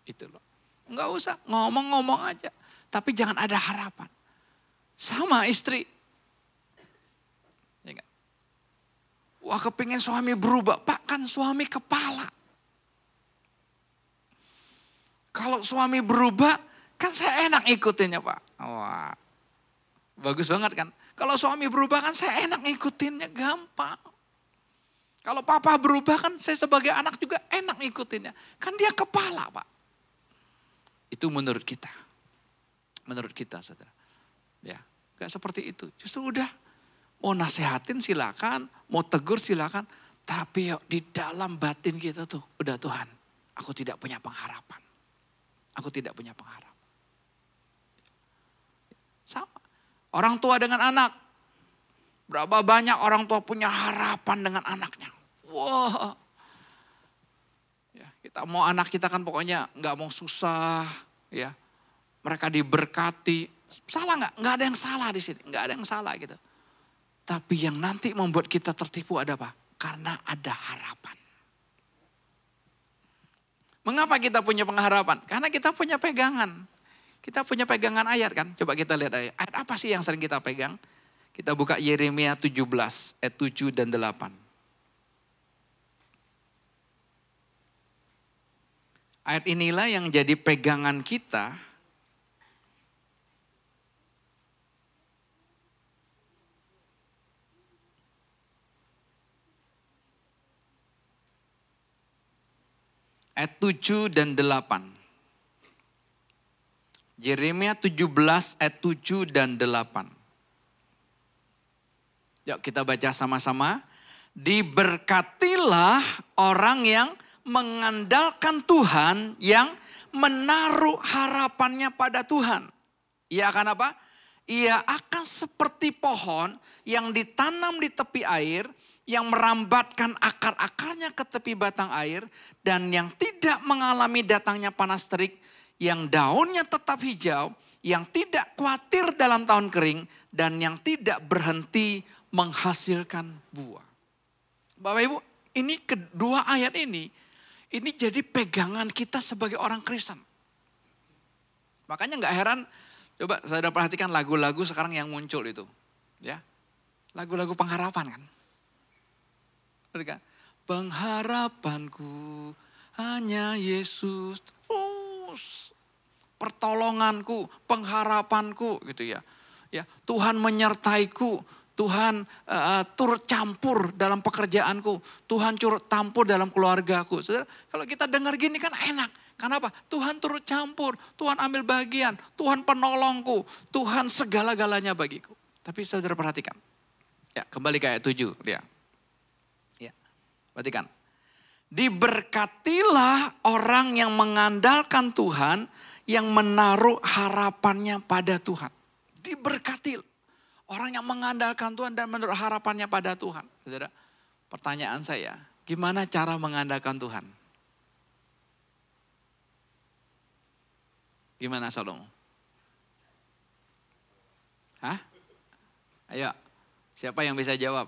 Itu loh. Enggak usah ngomong-ngomong aja. Tapi jangan ada harapan. Sama istri. Ya kan? Wah kepingin suami berubah. Pak kan suami kepala. Kalau suami berubah kan saya enak ikutinnya Pak. Wah bagus banget kan. Kalau suami berubah kan saya enak ikutinnya, gampang. Kalau papa berubah kan saya sebagai anak juga enak ikutinnya. Kan dia kepala Pak. Itu menurut kita. Menurut kita saudara. Ya, gak seperti itu. Justru udah Mau nasehatin silakan, mau tegur silakan. Tapi di dalam batin kita tuh, udah Tuhan, aku tidak punya pengharapan. Aku tidak punya pengharapan. Sama. Orang tua dengan anak. Berapa banyak orang tua punya harapan dengan anaknya. Wah. Ya, kita mau anak kita kan pokoknya nggak mau susah. Ya, mereka diberkati. Salah nggak? Nggak ada yang salah di sini. Nggak ada yang salah gitu. Tapi yang nanti membuat kita tertipu ada apa? Karena ada harapan. Mengapa kita punya pengharapan? Karena kita punya pegangan. Kita punya pegangan ayat kan. Coba kita lihat ayat. Ayat apa sih yang sering kita pegang? Kita buka Yeremia 17 ayat 7 dan 8. Ayat inilah yang jadi pegangan kita. Ayat 7 dan 8. Yeremia 17 ayat 7 dan 8. Yuk kita baca sama-sama. Diberkatilah orang yang mengandalkan Tuhan, yang menaruh harapannya pada Tuhan. Ia akan apa? Ia akan seperti pohon yang ditanam di tepi air, yang merambatkan akar-akarnya ke tepi batang air, dan yang tidak mengalami datangnya panas terik, yang daunnya tetap hijau, yang tidak khawatir dalam tahun kering, dan yang tidak berhenti menghasilkan buah. Bapak Ibu, ini kedua ayat ini jadi pegangan kita sebagai orang Kristen. Makanya gak heran, coba saudara perhatikan lagu-lagu sekarang yang muncul itu. Ya, lagu-lagu pengharapan kan. Pengharapanku hanya Yesus, terus pertolonganku, pengharapanku gitu ya. Ya, Tuhan menyertaiku, Tuhan turut campur dalam pekerjaanku, Tuhan turut campur dalam keluargaku. Saudara, kalau kita dengar gini kan enak. Kenapa? Tuhan turut campur, Tuhan ambil bagian, Tuhan penolongku, Tuhan segala-galanya bagiku. Tapi saudara perhatikan. Ya, kembali ke ayat 7 dia. Perhatikan. Diberkatilah orang yang mengandalkan Tuhan, yang menaruh harapannya pada Tuhan. Diberkati orang yang mengandalkan Tuhan dan menaruh harapannya pada Tuhan. Saudara, pertanyaan saya, gimana cara mengandalkan Tuhan? Gimana Salomo? Hah? Ayo, siapa yang bisa jawab?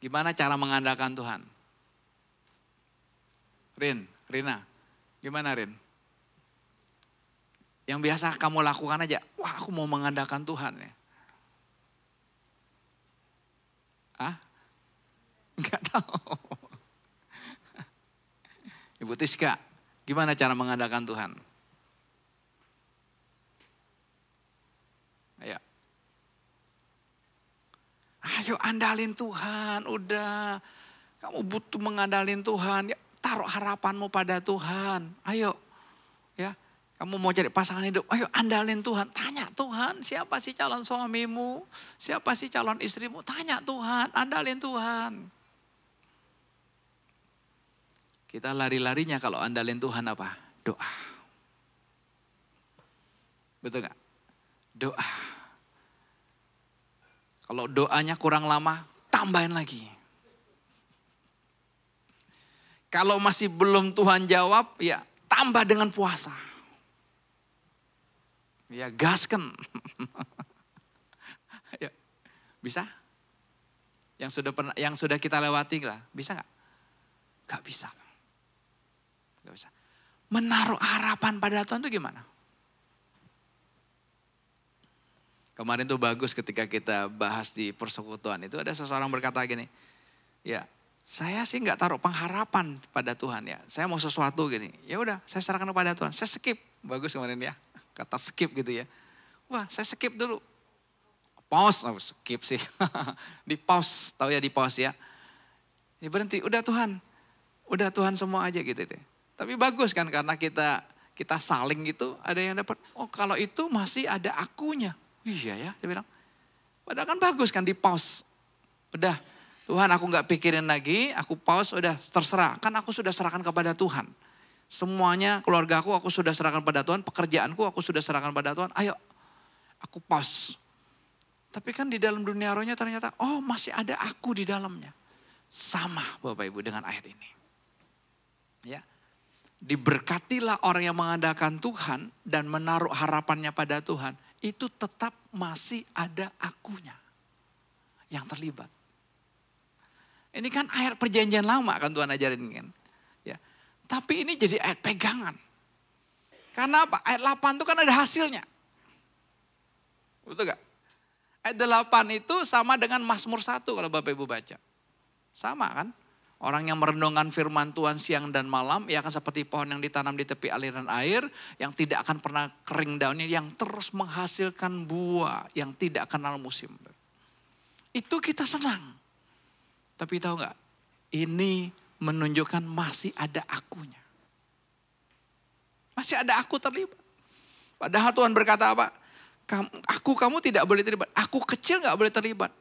Gimana cara mengandalkan Tuhan? Rina, gimana Rin? Yang biasa kamu lakukan aja, wah aku mau mengandalkan Tuhan ya. Hah? Enggak tahu. Ibu Tiska, gimana cara mengandalkan Tuhan? Ayo andalin Tuhan, udah. Kamu butuh mengandalin Tuhan, ya taruh harapanmu pada Tuhan. Ayo, ya. Kamu mau cari pasangan hidup, ayo andalin Tuhan. Tanya Tuhan, siapa sih calon suamimu? Siapa sih calon istrimu? Tanya Tuhan, andalin Tuhan. Kita lari-larinya kalau andalin Tuhan apa? Doa. Betul gak? Doa. Kalau doanya kurang lama, tambahin lagi. Kalau masih belum Tuhan jawab, ya tambah dengan puasa. Ya gaskan. Ya, bisa? Yang sudah kita lewati lah, bisa nggak? Nggak bisa. Nggak bisa. Menaruh harapan pada Tuhan itu gimana? Kemarin tuh bagus ketika kita bahas di persekutuan itu ada seseorang berkata gini, ya saya sih nggak taruh pengharapan pada Tuhan ya, saya mau sesuatu gini, ya udah saya serahkan kepada Tuhan, saya skip, bagus kemarin ya, kata skip gitu ya, wah saya skip dulu, pause, skip sih, di pause, tahu ya di pause ya, berhenti, udah Tuhan semua aja gitu deh, tapi bagus kan karena kita saling gitu, ada yang dapat, oh kalau itu masih ada akunya. Iya ya, dia bilang. Padahal kan bagus kan di pause. Udah, Tuhan aku nggak pikirin lagi, aku pause, udah terserah. Kan aku sudah serahkan kepada Tuhan. Semuanya keluarga aku sudah serahkan pada Tuhan, pekerjaanku aku sudah serahkan pada Tuhan. Ayo, aku pause. Tapi kan di dalam dunia rohnya ternyata, oh masih ada aku di dalamnya. Sama Bapak Ibu dengan ayat ini. Ya, diberkatilah orang yang mengandalkan Tuhan dan menaruh harapannya pada Tuhan. Itu tetap masih ada akunya yang terlibat. Ini kan ayat perjanjian lama kan Tuhan ajarin kan. Ya. Tapi ini jadi ayat pegangan. Karena apa? Ayat 8 itu kan ada hasilnya. Betul gak? Ayat 8 itu sama dengan Mazmur 1 kalau Bapak Ibu baca. Sama kan? Orang yang merenungkan firman Tuhan siang dan malam, ia akan seperti pohon yang ditanam di tepi aliran air, yang tidak akan pernah kering daunnya, yang terus menghasilkan buah, yang tidak kenal musim. Itu kita senang. Tapi tahu nggak? Ini menunjukkan masih ada akunya. Masih ada aku terlibat. Padahal Tuhan berkata apa? Kamu tidak boleh terlibat. Aku kecil nggak boleh terlibat.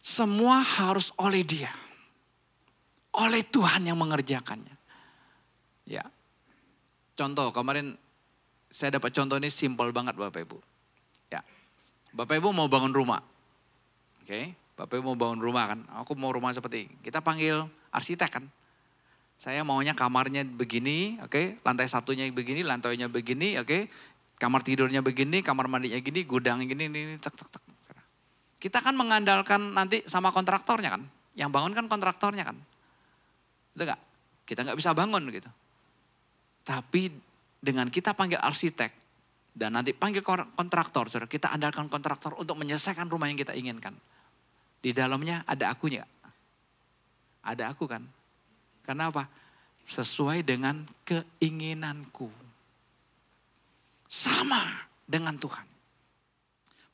Semua harus oleh Dia. Oleh Tuhan yang mengerjakannya. Ya. Contoh, kemarin saya dapat contoh ini simpel banget Bapak Ibu. Ya. Bapak Ibu mau bangun rumah. Oke, Bapak Ibu mau bangun rumah kan. Aku mau rumah seperti ini. Kita panggil arsitek kan. Saya maunya kamarnya begini, oke. Lantai satunya begini, lantainya begini, oke. Kamar tidurnya begini, kamar mandinya gini, gudangnya gini, ini, tek. Kita kan mengandalkan nanti sama kontraktornya kan. Yang bangun kan kontraktornya kan. Betul gak? Kita gak bisa bangun gitu. Tapi dengan kita panggil arsitek dan nanti panggil kontraktor, saudara, kita andalkan kontraktor untuk menyelesaikan rumah yang kita inginkan. Di dalamnya ada akunya. Ada aku kan. Karena apa? Sesuai dengan keinginanku. Sama dengan Tuhan.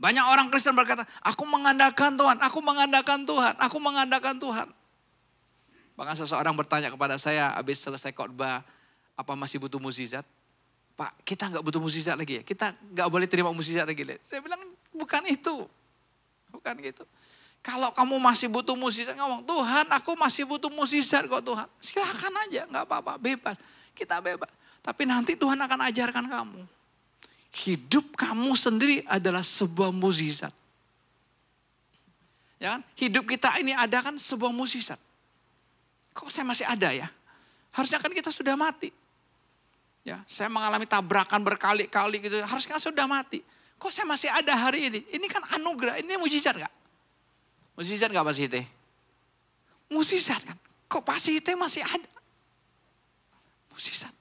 Banyak orang Kristen berkata, aku mengandalkan Tuhan, aku mengandalkan Tuhan, aku mengandalkan Tuhan. Bahkan seseorang bertanya kepada saya habis selesai khotbah, apa masih butuh mukjizat? Pak, kita nggak butuh mukjizat lagi ya. Kita nggak boleh terima mukjizat lagi. Saya bilang bukan itu, bukan gitu. Kalau kamu masih butuh mukjizat, ngomong Tuhan, aku masih butuh mukjizat kok Tuhan. Silakan aja, nggak apa-apa, bebas. Kita bebas. Tapi nanti Tuhan akan ajarkan kamu. Hidup kamu sendiri adalah sebuah mukjizat. Ya kan? Hidup kita ini ada kan sebuah mukjizat. Kok saya masih ada ya? Harusnya kan kita sudah mati. Ya, saya mengalami tabrakan berkali-kali gitu. Harusnya sudah mati. Kok saya masih ada hari ini? Ini kan anugerah, ini mukjizat gak? Mukjizat gak Pak Siti? Mukjizat kan? Kok Pak Siti masih ada? Mukjizat.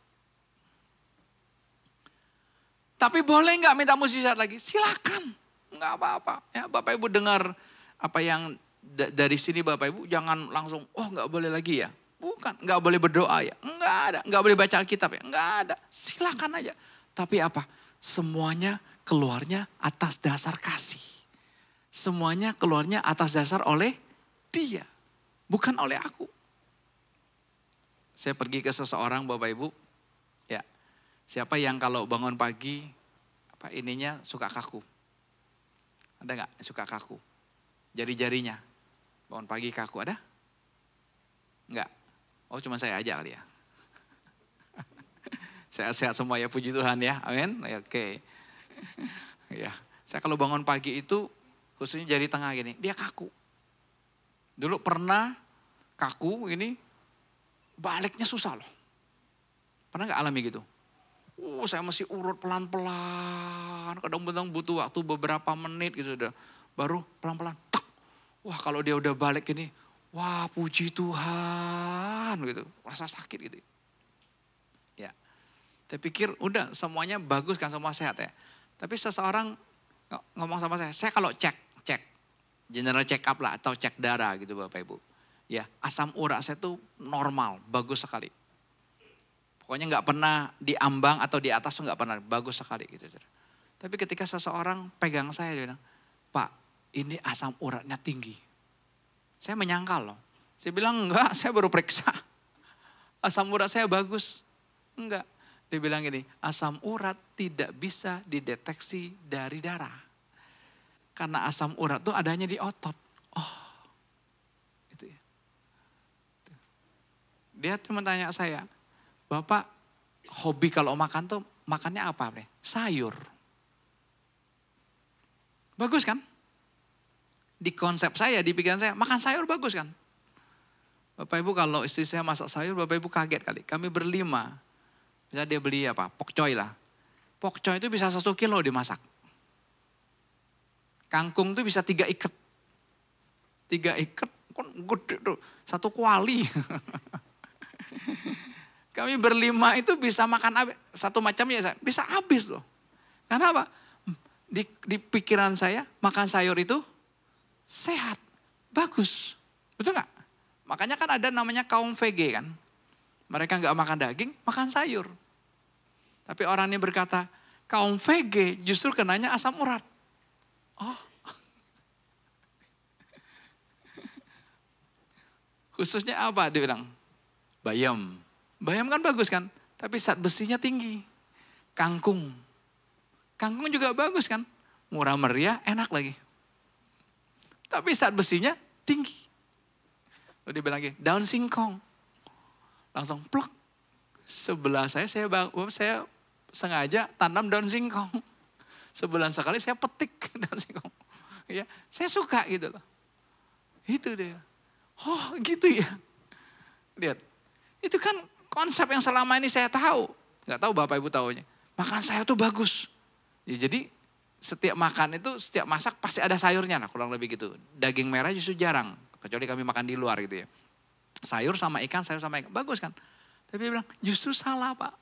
Tapi boleh gak minta mukjizat lagi? Silakan. Gak apa-apa. Ya, Bapak Ibu dengar apa yang dari sini Bapak Ibu jangan langsung, oh gak boleh lagi ya. Bukan, gak boleh berdoa ya. Enggak ada, gak boleh baca Alkitab ya. Enggak ada, silakan aja. Tapi apa? Semuanya keluarnya atas dasar kasih. Semuanya keluarnya atas dasar oleh Dia. Bukan oleh aku. Saya pergi ke seseorang Bapak Ibu. Ya, siapa yang kalau bangun pagi, apa ininya suka kaku? Ada gak suka kaku? Jari-jarinya. Bangun pagi kaku, ada? Enggak. Oh cuma saya aja kali ya. Sehat-sehat semua ya, puji Tuhan ya. Amin. Oke. Ya, saya kalau bangun pagi itu khususnya jari tengah gini, dia kaku. Dulu pernah kaku ini, baliknya susah loh. Pernah gak alami gitu? Saya masih urut pelan-pelan. Kadang-kadang butuh waktu beberapa menit gitu udah. Baru pelan-pelan. Wah kalau dia udah balik gini, wah puji Tuhan gitu. Rasa sakit gitu. Ya. Saya pikir udah semuanya bagus kan, semua sehat ya. Tapi seseorang ngomong sama saya kalau cek. General check up lah atau cek darah gitu Bapak Ibu. Ya, asam urat saya tuh normal, bagus sekali. Pokoknya gak pernah diambang atau di atas tuh gak pernah, bagus sekali gitu. Tapi ketika seseorang pegang saya dia bilang, Pak ini asam uratnya tinggi. Saya menyangkal loh. Saya bilang enggak, saya baru periksa. Asam urat saya bagus. Enggak. Dia bilang gini, asam urat tidak bisa dideteksi dari darah. Karena asam urat tuh adanya di otot. Oh, Dia cuma tanya saya, Bapak hobi kalau makan tuh makannya apa? Bre? Sayur. Bagus kan? Di konsep saya, di pikiran saya, makan sayur bagus kan? Bapak Ibu kalau istri saya masak sayur, Bapak Ibu kaget kali. Kami berlima. Bisa dia beli apa? Pokcoy lah. Pokcoy itu bisa 1 kilo dimasak. Kangkung itu bisa 3 ikat. 3 ikat, kan gede tuh. 1 kuali. Kami berlima itu bisa makan satu macam ya, bisa habis loh. Karena apa? Di pikiran saya, makan sayur itu sehat, bagus. Betul nggak? Makanya kan ada namanya kaum VG kan. Mereka nggak makan daging, makan sayur. Tapi orang ini berkata, kaum VG justru kenanya asam urat. Oh. Khususnya apa? Dia bilang, bayam. Bayam kan bagus kan? Tapi zat besinya tinggi. Kangkung. Kangkung juga bagus kan? Murah meriah, enak lagi. Tapi zat besinya tinggi. Lalu dia bilang lagi, daun singkong. Langsung plek. Sebelah saya sengaja tanam daun singkong. Sebulan sekali saya petik daun singkong. Ya, saya suka gitu loh. Itu dia. Oh gitu ya. Lihat. Itu kan konsep yang selama ini saya tahu. Gak tahu Bapak Ibu tahunya. Makan sayur tuh bagus. Ya, jadi setiap makan itu, setiap masak pasti ada sayurnya. Nah kurang lebih gitu. Daging merah justru jarang. Kecuali kami makan di luar gitu ya. Sayur sama ikan, bagus kan. Tapi dia bilang, justru salah Pak.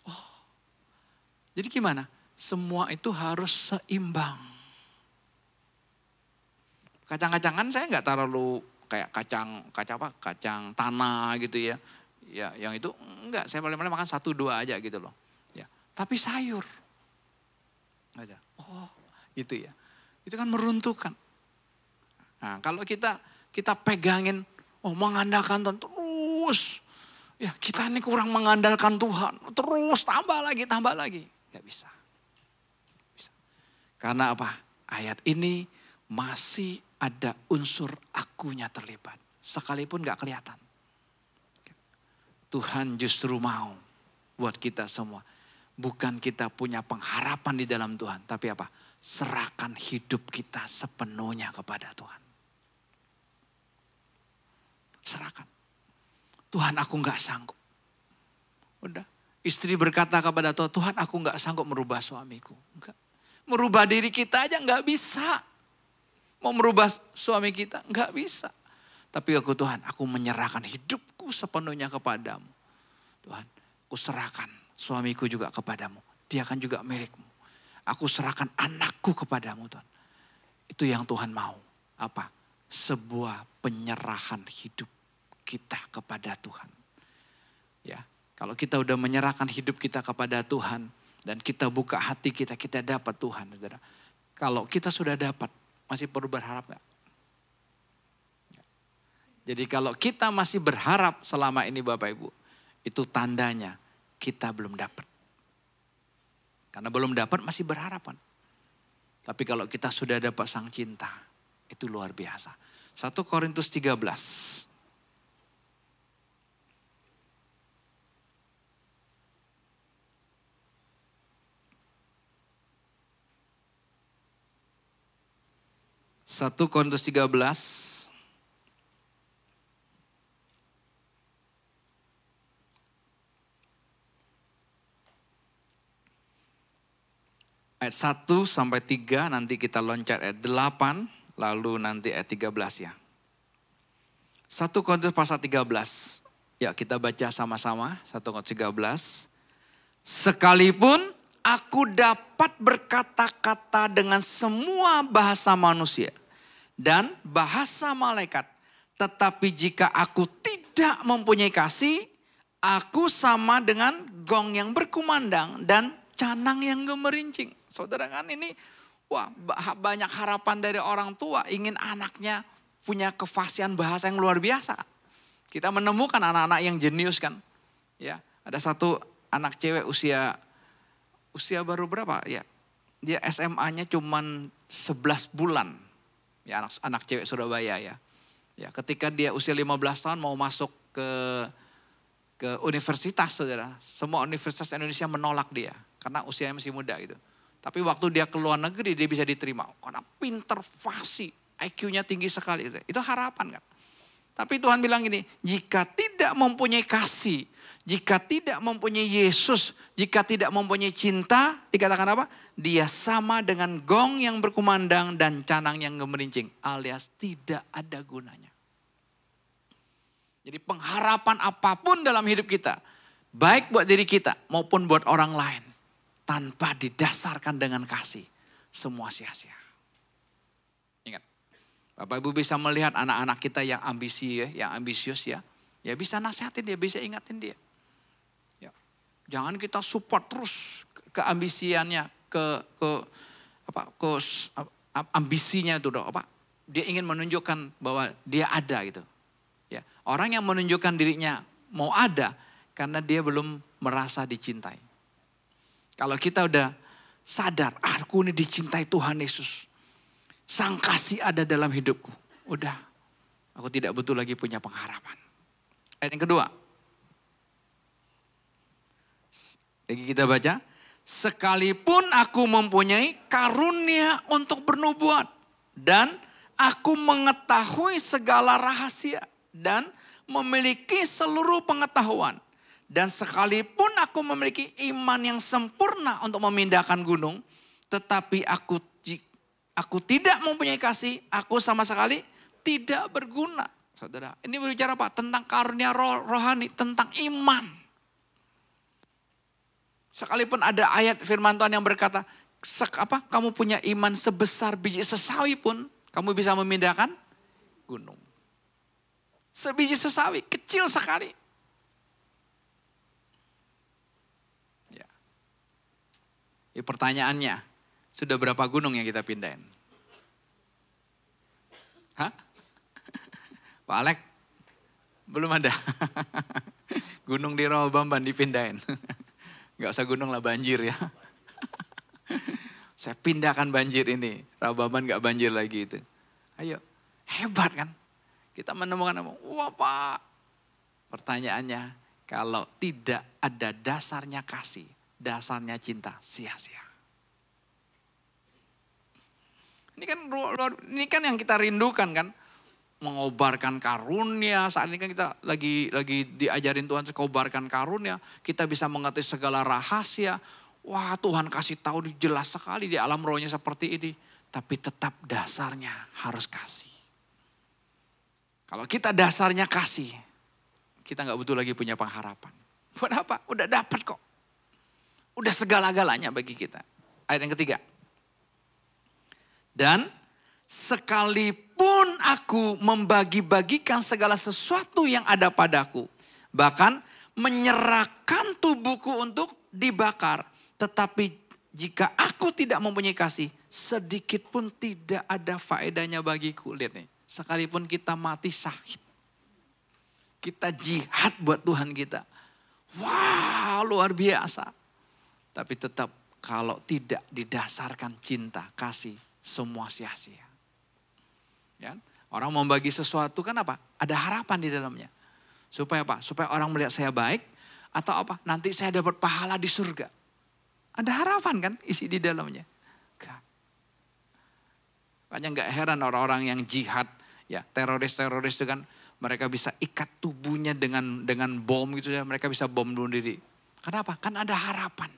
Oh, jadi gimana? Semua itu harus seimbang. Kacang-kacangan saya nggak terlalu kayak kacang tanah gitu ya. Ya, yang itu enggak, saya paling-paling makan 1-2 aja gitu loh. Ya, tapi sayur. Aja. Oh, gitu ya. Itu kan meruntuhkan. Nah, kalau kita pegangin, mengandalkan Tuhan terus. Ya, kita ini kurang mengandalkan Tuhan. Terus tambah lagi. Gak bisa. Karena apa? Ayat ini masih ada unsur akunya terlibat. Sekalipun gak kelihatan. Tuhan justru mau buat kita semua. Bukan kita punya pengharapan di dalam Tuhan. Tapi apa? Serahkan hidup kita sepenuhnya kepada Tuhan. Serahkan. Tuhan aku gak sanggup. Udah. Istri berkata kepada Tuhan, Tuhan aku gak sanggup merubah suamiku. Enggak. Merubah diri kita aja gak bisa. Mau merubah suami kita gak bisa. Tapi Tuhan aku menyerahkan hidupku sepenuhnya kepadamu. Tuhan aku serahkan suamiku juga kepadamu. Dia kan juga milikmu. Aku serahkan anakku kepadamu Tuhan. Itu yang Tuhan mau. Apa? Sebuah penyerahan hidup kita kepada Tuhan. Ya, kalau kita udah menyerahkan hidup kita kepada Tuhan dan kita buka hati kita dapat Tuhan, saudara. Kalau kita sudah dapat, masih perlu berharap nggak? Jadi kalau kita masih berharap selama ini Bapak Ibu, itu tandanya kita belum dapat. Karena belum dapat masih berharapan. Tapi kalau kita sudah dapat sang cinta, itu luar biasa. 1 Korintus 13. Satu Korintus 13 ayat 1 sampai 3, nanti kita loncat ayat 8, lalu nanti ayat 13 ya. 1 Korintus pasal 13. Ya kita baca sama-sama 1 Korintus 13. Sekalipun aku dapat berkata-kata dengan semua bahasa manusia dan bahasa malaikat. Tetapi jika aku tidak mempunyai kasih, aku sama dengan gong yang berkumandang dan canang yang gemerincing. Saudara kan ini, banyak harapan dari orang tua ingin anaknya punya kefasihan bahasa yang luar biasa. Kita menemukan anak-anak yang jenius kan. Ya, ada satu anak cewek usia baru berapa ya? Dia SMA-nya cuman 11 bulan. Ya anak cewek Surabaya ya. Ya, ketika dia usia 15 tahun mau masuk ke ke universitas, saudara. Semua universitas Indonesia menolak dia karena usianya masih muda gitu. Tapi waktu dia ke luar negeri dia bisa diterima karena pinter, fasih, IQ-nya tinggi sekali. Itu harapan kan. Tapi Tuhan bilang gini, jika tidak mempunyai kasih, jika tidak mempunyai Yesus, jika tidak mempunyai cinta, dikatakan apa? Dia sama dengan gong yang berkumandang dan canang yang gemerincing, alias tidak ada gunanya. Jadi pengharapan apapun dalam hidup kita, baik buat diri kita maupun buat orang lain, tanpa didasarkan dengan kasih, semua sia-sia. Ingat, Bapak Ibu bisa melihat anak-anak kita yang ambisius ya bisa nasihatin dia, bisa ingatin dia. Ya. Jangan kita support terus keambisiannya, ambisinya itu dia ingin menunjukkan bahwa dia ada gitu. Ya, orang yang menunjukkan dirinya mau ada karena dia belum merasa dicintai. Kalau kita udah sadar, aku ini dicintai Tuhan Yesus. Sang kasih ada dalam hidupku. Udah, aku tidak butuh lagi punya pengharapan. Ayat yang kedua. Lagi kita baca. Sekalipun aku mempunyai karunia untuk bernubuat. Dan aku mengetahui segala rahasia. Dan memiliki seluruh pengetahuan. Dan sekalipun aku memiliki iman yang sempurna untuk memindahkan gunung. Tetapi aku tidak mempunyai kasih. Aku sama sekali tidak berguna. Saudara, ini berbicara apa? Tentang karunia rohani, tentang iman. Sekalipun ada ayat firman Tuhan yang berkata, kamu punya iman sebesar biji sesawi pun, kamu bisa memindahkan gunung. Sebiji sesawi, kecil sekali. Ya, pertanyaannya, sudah berapa gunung yang kita pindahin? Hah? Pak Alek? Belum ada. Gunung di Rawabamban dipindahin. Gak usah gunung lah, banjir ya. Saya pindahkan banjir ini. Rawabamban gak banjir lagi itu. Ayo, hebat kan? Kita menemukan, wah Pak. Pertanyaannya, kalau tidak ada dasarnya kasih, dasarnya cinta, sia-sia. Ini kan yang kita rindukan kan, mengobarkan karunia. Saat ini kan kita lagi diajarin Tuhan mengobarkan karunia. Kita bisa mengerti segala rahasia. Wah, Tuhan kasih tahu jelas sekali di alam rohnya seperti ini. Tapi tetap dasarnya harus kasih. Kalau kita dasarnya kasih, kita nggak butuh lagi punya pengharapan. Buat apa? Udah dapat kok. Udah segala-galanya bagi kita. Ayat yang ketiga. Dan sekalipun aku membagi-bagikan segala sesuatu yang ada padaku. Bahkan menyerahkan tubuhku untuk dibakar. Tetapi jika aku tidak mempunyai kasih, sedikit pun tidak ada faedahnya bagiku. Lihat nih, sekalipun kita mati syahid. Kita jihad buat Tuhan kita. Wow, luar biasa. Tapi tetap kalau tidak didasarkan cinta, kasih, semua sia-sia. Ya, orang membagi sesuatu kan apa? Ada harapan di dalamnya. Supaya apa? Supaya orang melihat saya baik. Atau apa? Nanti saya dapat pahala di surga. Ada harapan kan isi di dalamnya. Makanya gak heran orang-orang yang jihad. Ya, teroris-teroris itu kan mereka bisa ikat tubuhnya dengan bom gitu ya. Mereka bisa bom bunuh diri. Kenapa? Kan ada harapan.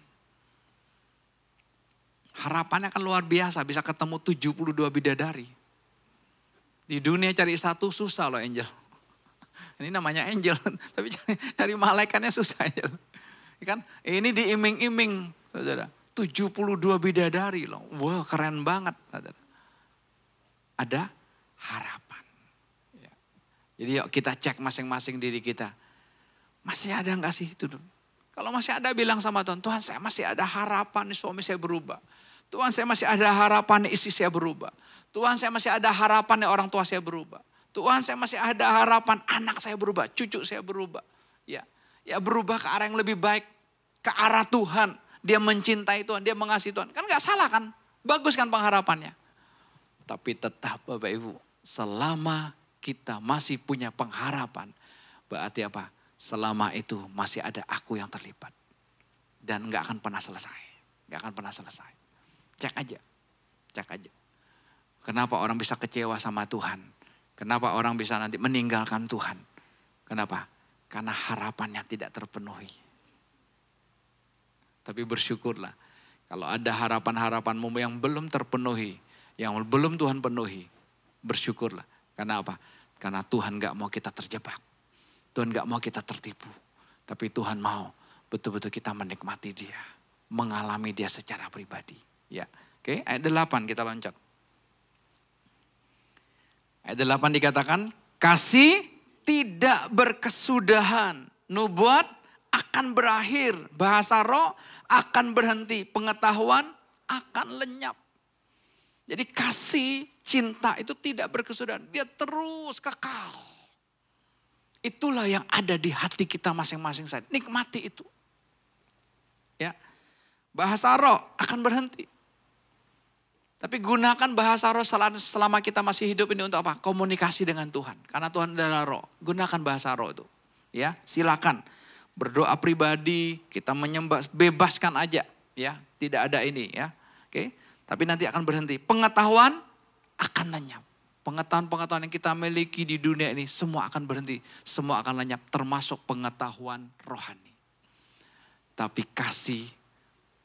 Harapannya kan luar biasa, bisa ketemu 72 bidadari. Di dunia cari satu susah loh angel. Ini namanya angel, tapi cari malaikatnya susah angel. Kan? Ini diiming-iming, saudara. 72 bidadari loh, wah keren banget. Saudara. Ada harapan. Ya. Jadi yuk kita cek masing-masing diri kita. Masih ada gak sih itu? Kalau masih ada bilang sama Tuhan, Tuhan saya masih ada harapan nih suami saya berubah. Tuhan saya masih ada harapan nih istri saya berubah. Tuhan saya masih ada harapan nih orang tua saya berubah. Tuhan saya masih ada harapan anak saya berubah, cucu saya berubah. Ya berubah ke arah yang lebih baik. Ke arah Tuhan. Dia mencintai Tuhan, dia mengasihi Tuhan. Kan gak salah kan? Bagus kan pengharapannya. Tapi tetap Bapak Ibu, selama kita masih punya pengharapan. Berarti apa? selama itu masih ada aku yang terlibat. Dan gak akan pernah selesai. Gak akan pernah selesai. Cek aja. Cek aja. Kenapa orang bisa kecewa sama Tuhan? Kenapa orang bisa nanti meninggalkan Tuhan? Kenapa? Karena harapannya tidak terpenuhi. Tapi bersyukurlah. Kalau ada harapan-harapanmu yang belum terpenuhi. Yang belum Tuhan penuhi. Bersyukurlah. Karena apa? Karena Tuhan gak mau kita terjebak. Tuhan gak mau kita tertipu. Tapi Tuhan mau betul-betul kita menikmati Dia. Mengalami Dia secara pribadi. Ya, oke, ayat 8 kita loncat. Ayat 8 dikatakan, kasih tidak berkesudahan. Nubuat akan berakhir. Bahasa roh akan berhenti. Pengetahuan akan lenyap. Jadi kasih, cinta itu tidak berkesudahan. Dia terus kekal. Itulah yang ada di hati kita masing-masing saja. Nikmati itu. Ya, bahasa roh akan berhenti. Tapi gunakan bahasa roh selama kita masih hidup ini untuk apa? Komunikasi dengan Tuhan. Karena Tuhan adalah roh. Gunakan bahasa roh itu. Ya, silakan. Berdoa pribadi, kita menyembah, bebaskan aja. Ya, tidak ada ini ya. Oke, tapi nanti akan berhenti. Pengetahuan akan lenyap. Pengetahuan-pengetahuan yang kita miliki di dunia ini semua akan berhenti. Semua akan lenyap termasuk pengetahuan rohani. Tapi kasih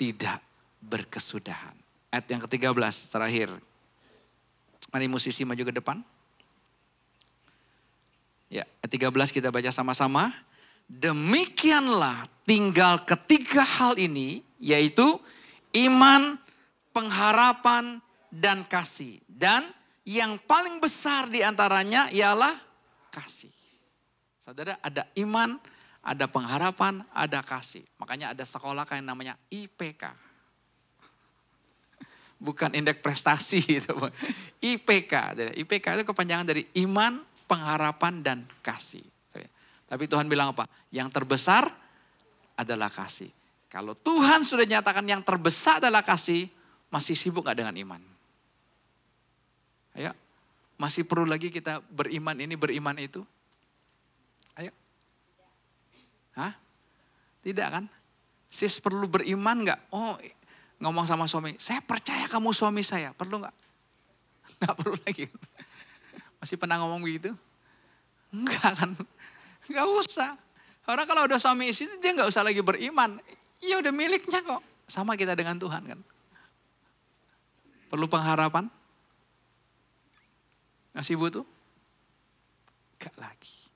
tidak berkesudahan. Ayat yang ke-13 terakhir. Mari musisi maju ke depan. Ya, ayat 13 kita baca sama-sama. Demikianlah tinggal ketiga hal ini, yaitu iman, pengharapan, dan kasih. Dan yang paling besar diantaranya ialah kasih. Saudara, ada iman, ada pengharapan, ada kasih. Makanya ada sekolah yang namanya IPK. Bukan indeks prestasi itu. IPK. IPK itu kepanjangan dari iman, pengharapan, dan kasih. Tapi Tuhan bilang apa? Yang terbesar adalah kasih. Kalau Tuhan sudah nyatakan yang terbesar adalah kasih, masih sibuk gak dengan iman? Ayo, masih perlu lagi kita beriman ini, beriman itu? Ayo. Hah? Tidak kan? Sis perlu beriman gak? Oh, ngomong sama suami, saya percaya kamu suami saya. Perlu gak? Gak perlu lagi. Masih pernah ngomong begitu? Enggak kan? Gak usah. Orang kalau udah suami istri dia gak usah lagi beriman. Ya udah miliknya kok. Sama kita dengan Tuhan kan. Perlu pengharapan? Masih butuh? Gak lagi.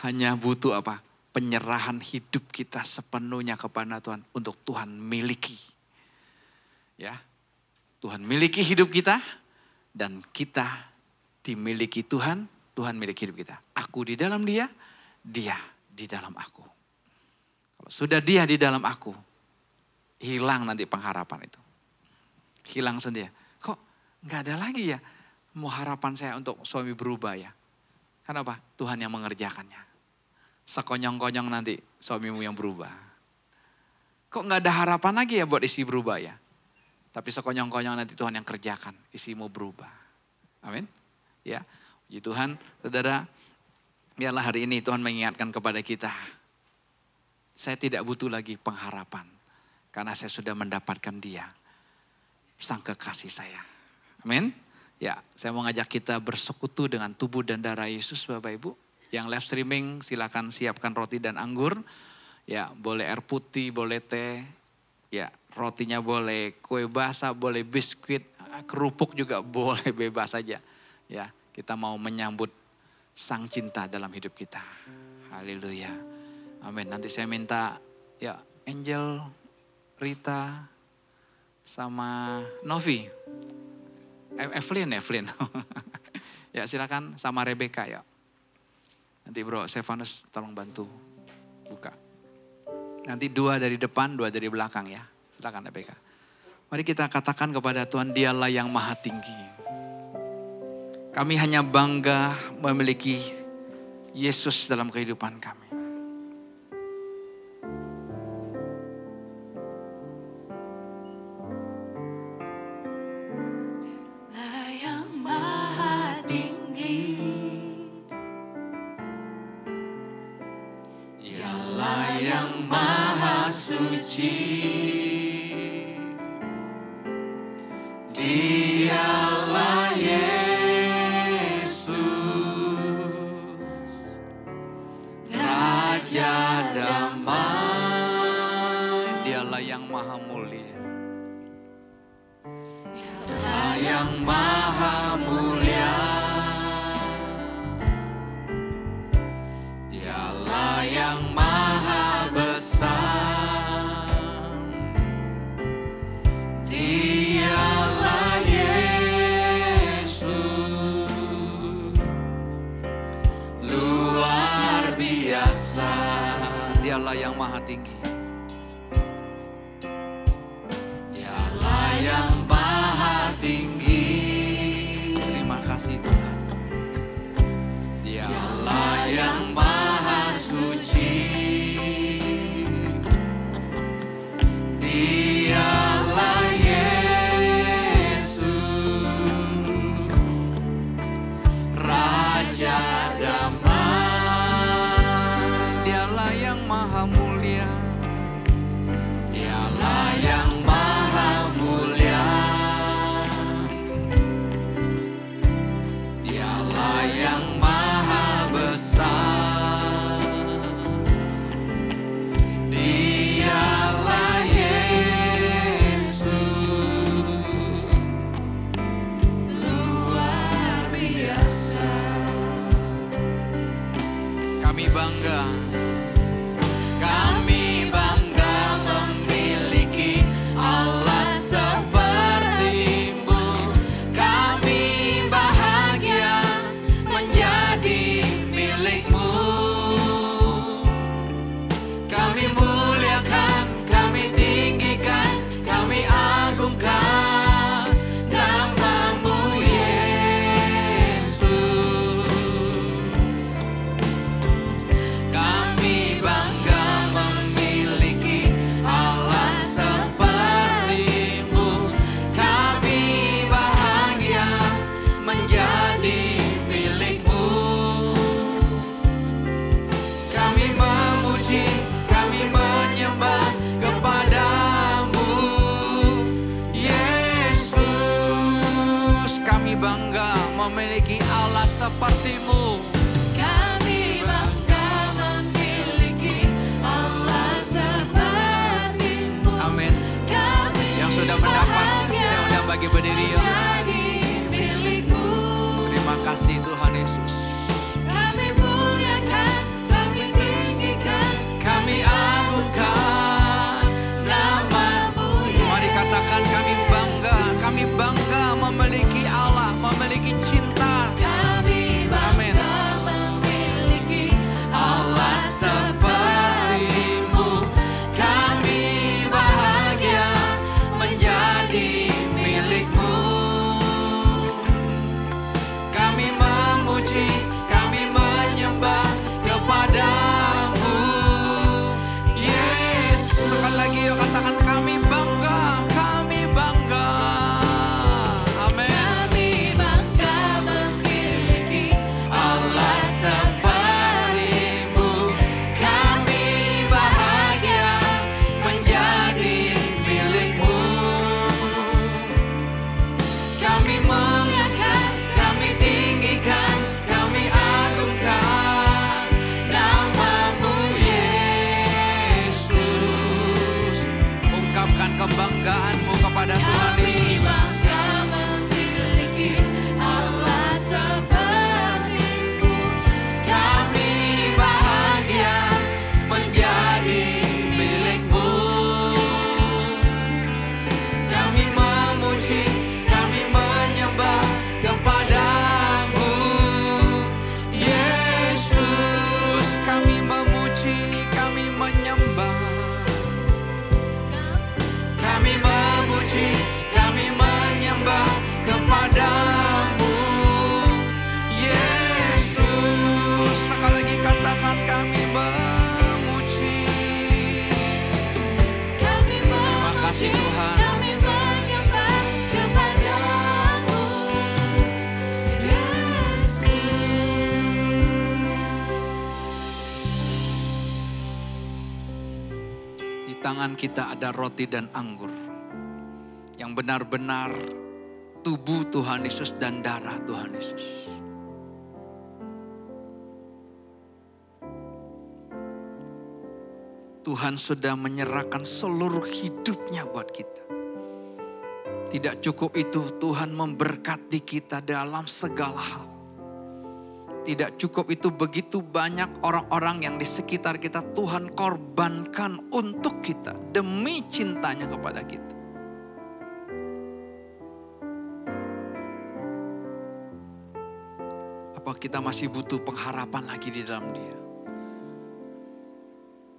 Hanya butuh apa? Penyerahan hidup kita sepenuhnya kepada Tuhan. Untuk Tuhan miliki. Ya. Tuhan miliki hidup kita. Dan kita dimiliki Tuhan. Tuhan miliki hidup kita. Aku di dalam dia. Dia di dalam aku. Kalau sudah dia di dalam aku. Hilang nanti pengharapan itu. Hilang sendiri. Kok gak ada lagi ya. Mau harapan saya untuk suami berubah ya. Kenapa? Tuhan yang mengerjakannya. Sekonyong-konyong nanti suamimu yang berubah. Kok gak ada harapan lagi ya buat istri berubah ya. Tapi sekonyong-konyong nanti Tuhan yang kerjakan. Istrimu berubah. Amin. Ya. Puji Tuhan, saudara. Biarlah hari ini Tuhan mengingatkan kepada kita. Saya tidak butuh lagi pengharapan. Karena saya sudah mendapatkan dia. Sang kekasih saya. Amin. Ya, saya mau ngajak kita bersekutu dengan tubuh dan darah Yesus Bapak Ibu. Yang live streaming silakan siapkan roti dan anggur. Ya, boleh air putih, boleh teh. Ya, rotinya boleh kue basah, boleh biskuit, kerupuk juga boleh bebas saja. Ya, kita mau menyambut Sang cinta dalam hidup kita. Haleluya. Amin. Nanti saya minta ya Angel, Rita, sama Novi. Evelyn. Ya silakan sama Rebecca ya. Nanti Bro Stefanus tolong bantu buka. Nanti 2 dari depan, 2 dari belakang ya. Silakan Rebecca. Mari kita katakan kepada Tuhan, Dialah yang maha tinggi. Kami hanya bangga memiliki Yesus dalam kehidupan kami. Dialah yang maha tinggi, suci. Dialah Yesus, Raja damai. Dialah yang maha mulia. Dialah yang maha mulia. Dialah yang maha besar. Dialah Yesus, luar biasa. Dialah yang maha tinggi. Dialah yang maha tinggi. Terima kasih Tuhan. Dialah yang maha suci. Dialah Yesus, Raja damai. Dialah yang maha mulia. Dialah yang maha mulia. Dialah yang maha besar. Dialah Yesus, luar biasa. Kami bangga. Kami bangga memiliki Allah seperti-Mu. Kami bahagia menjadi milik-Mu. Kami muliakan, kami tinggikan, kami agungkan nama-Mu Yesus. Kami bangga memiliki Allah seperti-Mu. Kami bahagia menjadi milik-Mu. Kami memuji, kami menyembah kepada-Mu Yesus. Kami bangga memiliki Allah seperti-Mu. Kami bangga memiliki Allah seperti-Mu. Amin. Kami Yang sudah mendapat, bahagia saya undang bagi berdiri yuk. menjadi milik-Mu. Terima kasih Tuhan Yesus. Kami muliakan, kami tinggikan, Kami agungkan nama-Mu. Mari katakan kami bangga memiliki Allah, memiliki cinta. kami Amin. bangga memiliki Allah seperti-Mu. Kami bahagia menjadi milik-Mu. Kami memuji, kami menyembah kepada-Mu Yesus. Sekali lagi yuk katakan kami bangga, kami bangga. Amin. Kami bangga memiliki Allah seperti-Mu. Kami bahagia menjadi milik-Mu. Kami memuliakan, kami tinggikan, kami agungkan nama-Mu Yesus. Ungkapkan kebanggaan-Mu kepada Tuhan Kami Yesus. bangga memiliki Allah seperti-Mu. Kami bahagia menjadi milik-Mu. Kami memuji, kami menyembah kepada-Mu Yesus. Kami memuji, kami menyembah. Kami memuji, tangan kita ada roti dan anggur. Yang benar-benar tubuh Tuhan Yesus dan darah Tuhan Yesus. Tuhan sudah menyerahkan seluruh hidupnya buat kita. Tidak cukup itu, Tuhan memberkati kita dalam segala hal. Tidak cukup itu, begitu banyak orang-orang yang di sekitar kita Tuhan korbankan untuk kita demi cintanya kepada kita. Apa kita masih butuh pengharapan lagi di dalam Dia?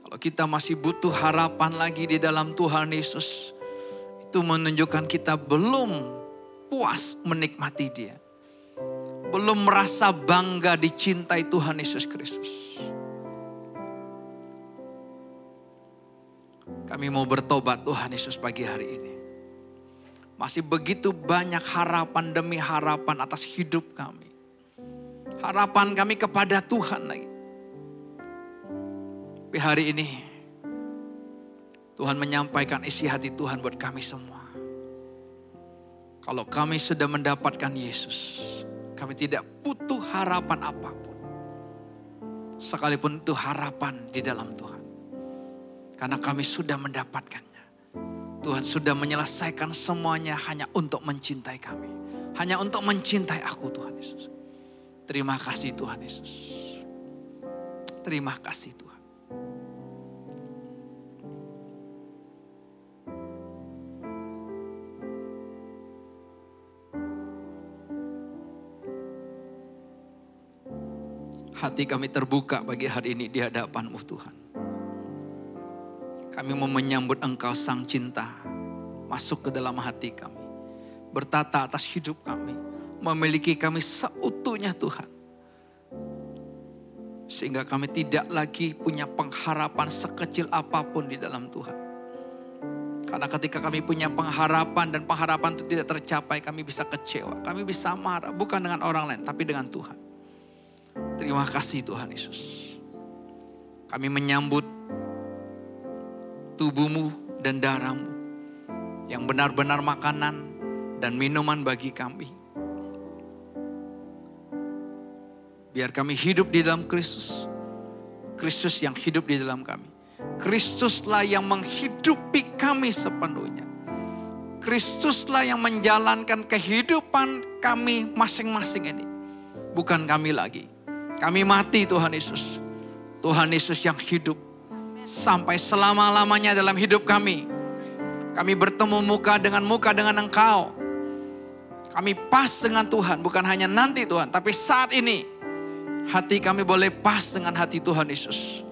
Kalau kita masih butuh harapan lagi di dalam Tuhan Yesus, itu menunjukkan kita belum puas menikmati Dia. Belum merasa bangga dicintai Tuhan Yesus Kristus. Kami mau bertobat Tuhan Yesus pagi hari ini. Masih begitu banyak harapan demi harapan atas hidup kami. Harapan kami kepada Tuhan lagi. Tapi hari ini Tuhan menyampaikan isi hati Tuhan buat kami semua. Kalau kami sudah mendapatkan Yesus, kami tidak butuh harapan apapun. Sekalipun itu harapan di dalam Tuhan. Karena kami sudah mendapatkannya. Tuhan sudah menyelesaikan semuanya hanya untuk mencintai kami. Hanya untuk mencintai aku Tuhan Yesus. Terima kasih Tuhan Yesus. Terima kasih Tuhan. Hati kami terbuka bagi hari ini di hadapan-Mu Tuhan. Kami mau menyambut Engkau Sang Cinta masuk ke dalam hati kami. Bertata atas hidup kami. Memiliki kami seutuhnya Tuhan. Sehingga kami tidak lagi punya pengharapan sekecil apapun di dalam Tuhan. Karena ketika kami punya pengharapan dan pengharapan itu tidak tercapai, kami bisa kecewa. Kami bisa marah, bukan dengan orang lain tapi dengan Tuhan. Terima kasih Tuhan Yesus. Kami menyambut tubuh-Mu dan darah-Mu yang benar-benar makanan dan minuman bagi kami. Biar kami hidup di dalam Kristus. Kristus yang hidup di dalam kami. Kristuslah yang menghidupi kami sepenuhnya. Kristuslah yang menjalankan kehidupan kami masing-masing ini. Bukan kami lagi. Kami mati Tuhan Yesus. Tuhan Yesus yang hidup. Sampai selama-lamanya dalam hidup kami. Kami bertemu muka dengan Engkau. Kami pas dengan Tuhan. Bukan hanya nanti Tuhan. Tapi saat ini. Hati kami boleh pas dengan hati Tuhan Yesus.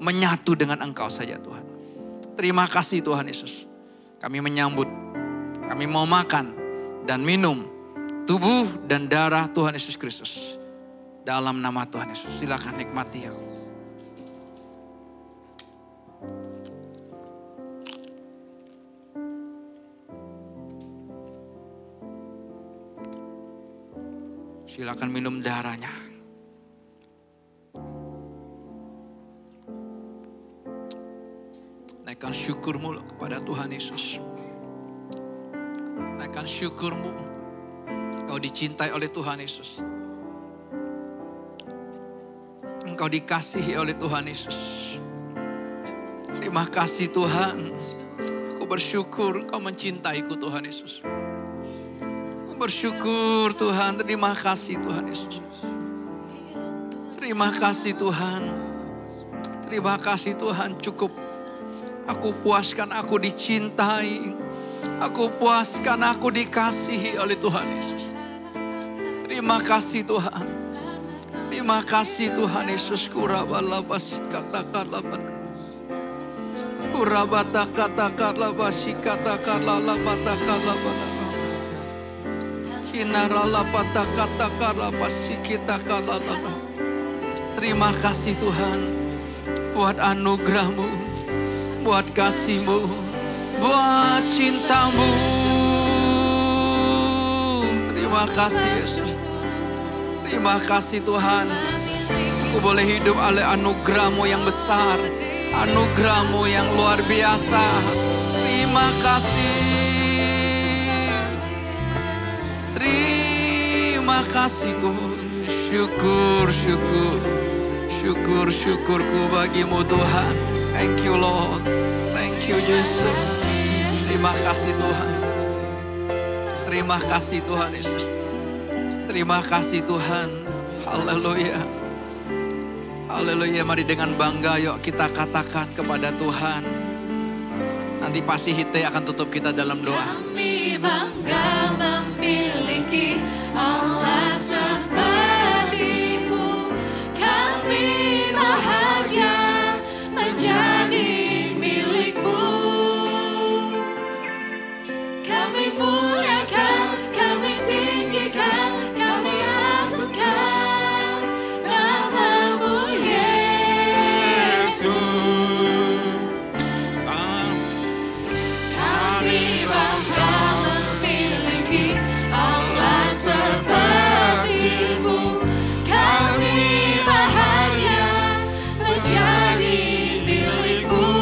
Menyatu dengan Engkau saja Tuhan. Terima kasih Tuhan Yesus. Kami menyambut. Kami mau makan dan minum tubuh dan darah Tuhan Yesus Kristus. Dalam nama Tuhan Yesus. Silakan nikmati ya. Silakan minum darahnya. Naikkan syukurmu kepada Tuhan Yesus. Naikkan syukurmu. Kau dicintai oleh Tuhan Yesus. Engkau dikasihi oleh Tuhan Yesus. Terima kasih Tuhan. Aku bersyukur Kau mencintaiku Tuhan Yesus. Aku bersyukur Tuhan. Terima kasih Tuhan Yesus. Terima kasih Tuhan. Terima kasih Tuhan. Cukup. Aku puaskan aku dicintai. Aku puaskan aku dikasihi oleh Tuhan Yesus. Terima kasih Tuhan. Terima kasih Tuhan Yesus. Kurabalabasi katakanlah. Kurabata katakanlah basi katakanlah batakanlah. Kinarala bata katakanlah basi kitakanlah. Terima kasih Tuhan buat anugerah-Mu, buat kasih-Mu, buat cinta-Mu. Terima kasih Yesus. Terima kasih Tuhan. Aku boleh hidup oleh anugerah-Mu yang besar. Anugerah-Mu yang luar biasa. Terima kasih. Terima kasih syukur, syukur. Syukur, syukurku bagimu Tuhan. Thank you Lord. Thank you Jesus. Terima kasih Tuhan. Terima kasih Tuhan Yesus. Terima kasih Tuhan. Haleluya. Haleluya. Mari dengan bangga yuk kita katakan kepada Tuhan. Nanti pasti Hite akan tutup kita dalam doa. Kami bangga memiliki Allah seperti-Mu. Kami bahagia menjadi milik-Mu. Kami muliakan, kami tinggikan, kami agungkan nama-Mu Yesus. Kami bangga memiliki Allah seperti-Mu. Kami bahagia menjadi milik-Mu.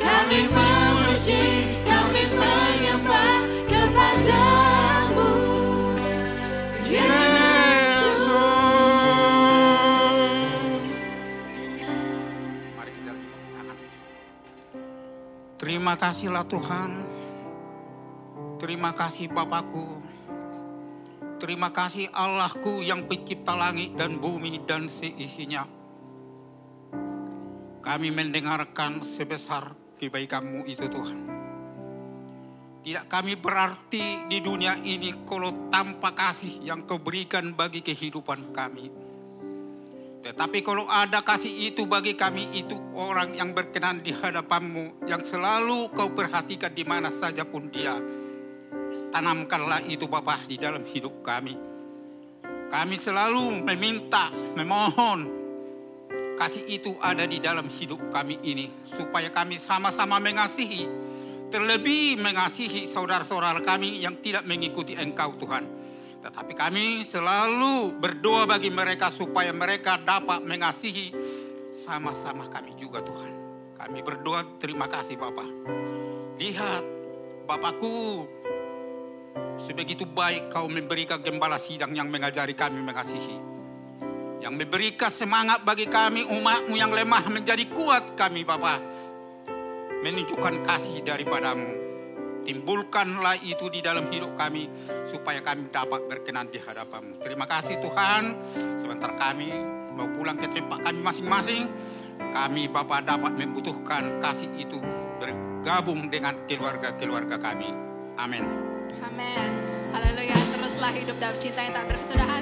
Kami memuji, kami menyembah kepada-Mu, Yesus. Mari kita lipat tangan. Terima kasihlah Tuhan. Terima kasih Bapakku. Terima kasih Allahku yang pencipta langit dan bumi dan seisinya. Kami mendengarkan sebesar kebaikan-Mu itu Tuhan. Tidak kami berarti di dunia ini kalau tanpa kasih yang Kau berikan bagi kehidupan kami. Tetapi kalau ada kasih itu bagi kami, itu orang yang berkenan di hadapan-Mu, yang selalu Kau perhatikan di mana saja pun dia. Tanamkanlah itu Bapa di dalam hidup kami. Kami selalu meminta, memohon, kasih itu ada di dalam hidup kami ini. Supaya kami sama-sama mengasihi, terlebih mengasihi saudara-saudara kami yang tidak mengikuti Engkau Tuhan. Tetapi kami selalu berdoa bagi mereka supaya mereka dapat mengasihi sama-sama kami juga Tuhan. Kami berdoa terima kasih Bapa. Lihat Bapakku, sebegitu baik Kau memberikan gembala sidang yang mengajari kami mengasihi. Yang memberikan semangat bagi kami umat-Mu yang lemah menjadi kuat kami Bapa. Menunjukkan kasih daripada-Mu. Timbulkanlah itu di dalam hidup kami supaya kami dapat berkenan di hadapan-Mu. Terima kasih Tuhan. Sebentar kami mau pulang ke tempat kami masing-masing. Kami Bapa dapat membutuhkan kasih itu bergabung dengan keluarga-keluarga kami. Amin. Amin. Haleluya. Teruslah hidup dalam cinta yang tak berkesudahan.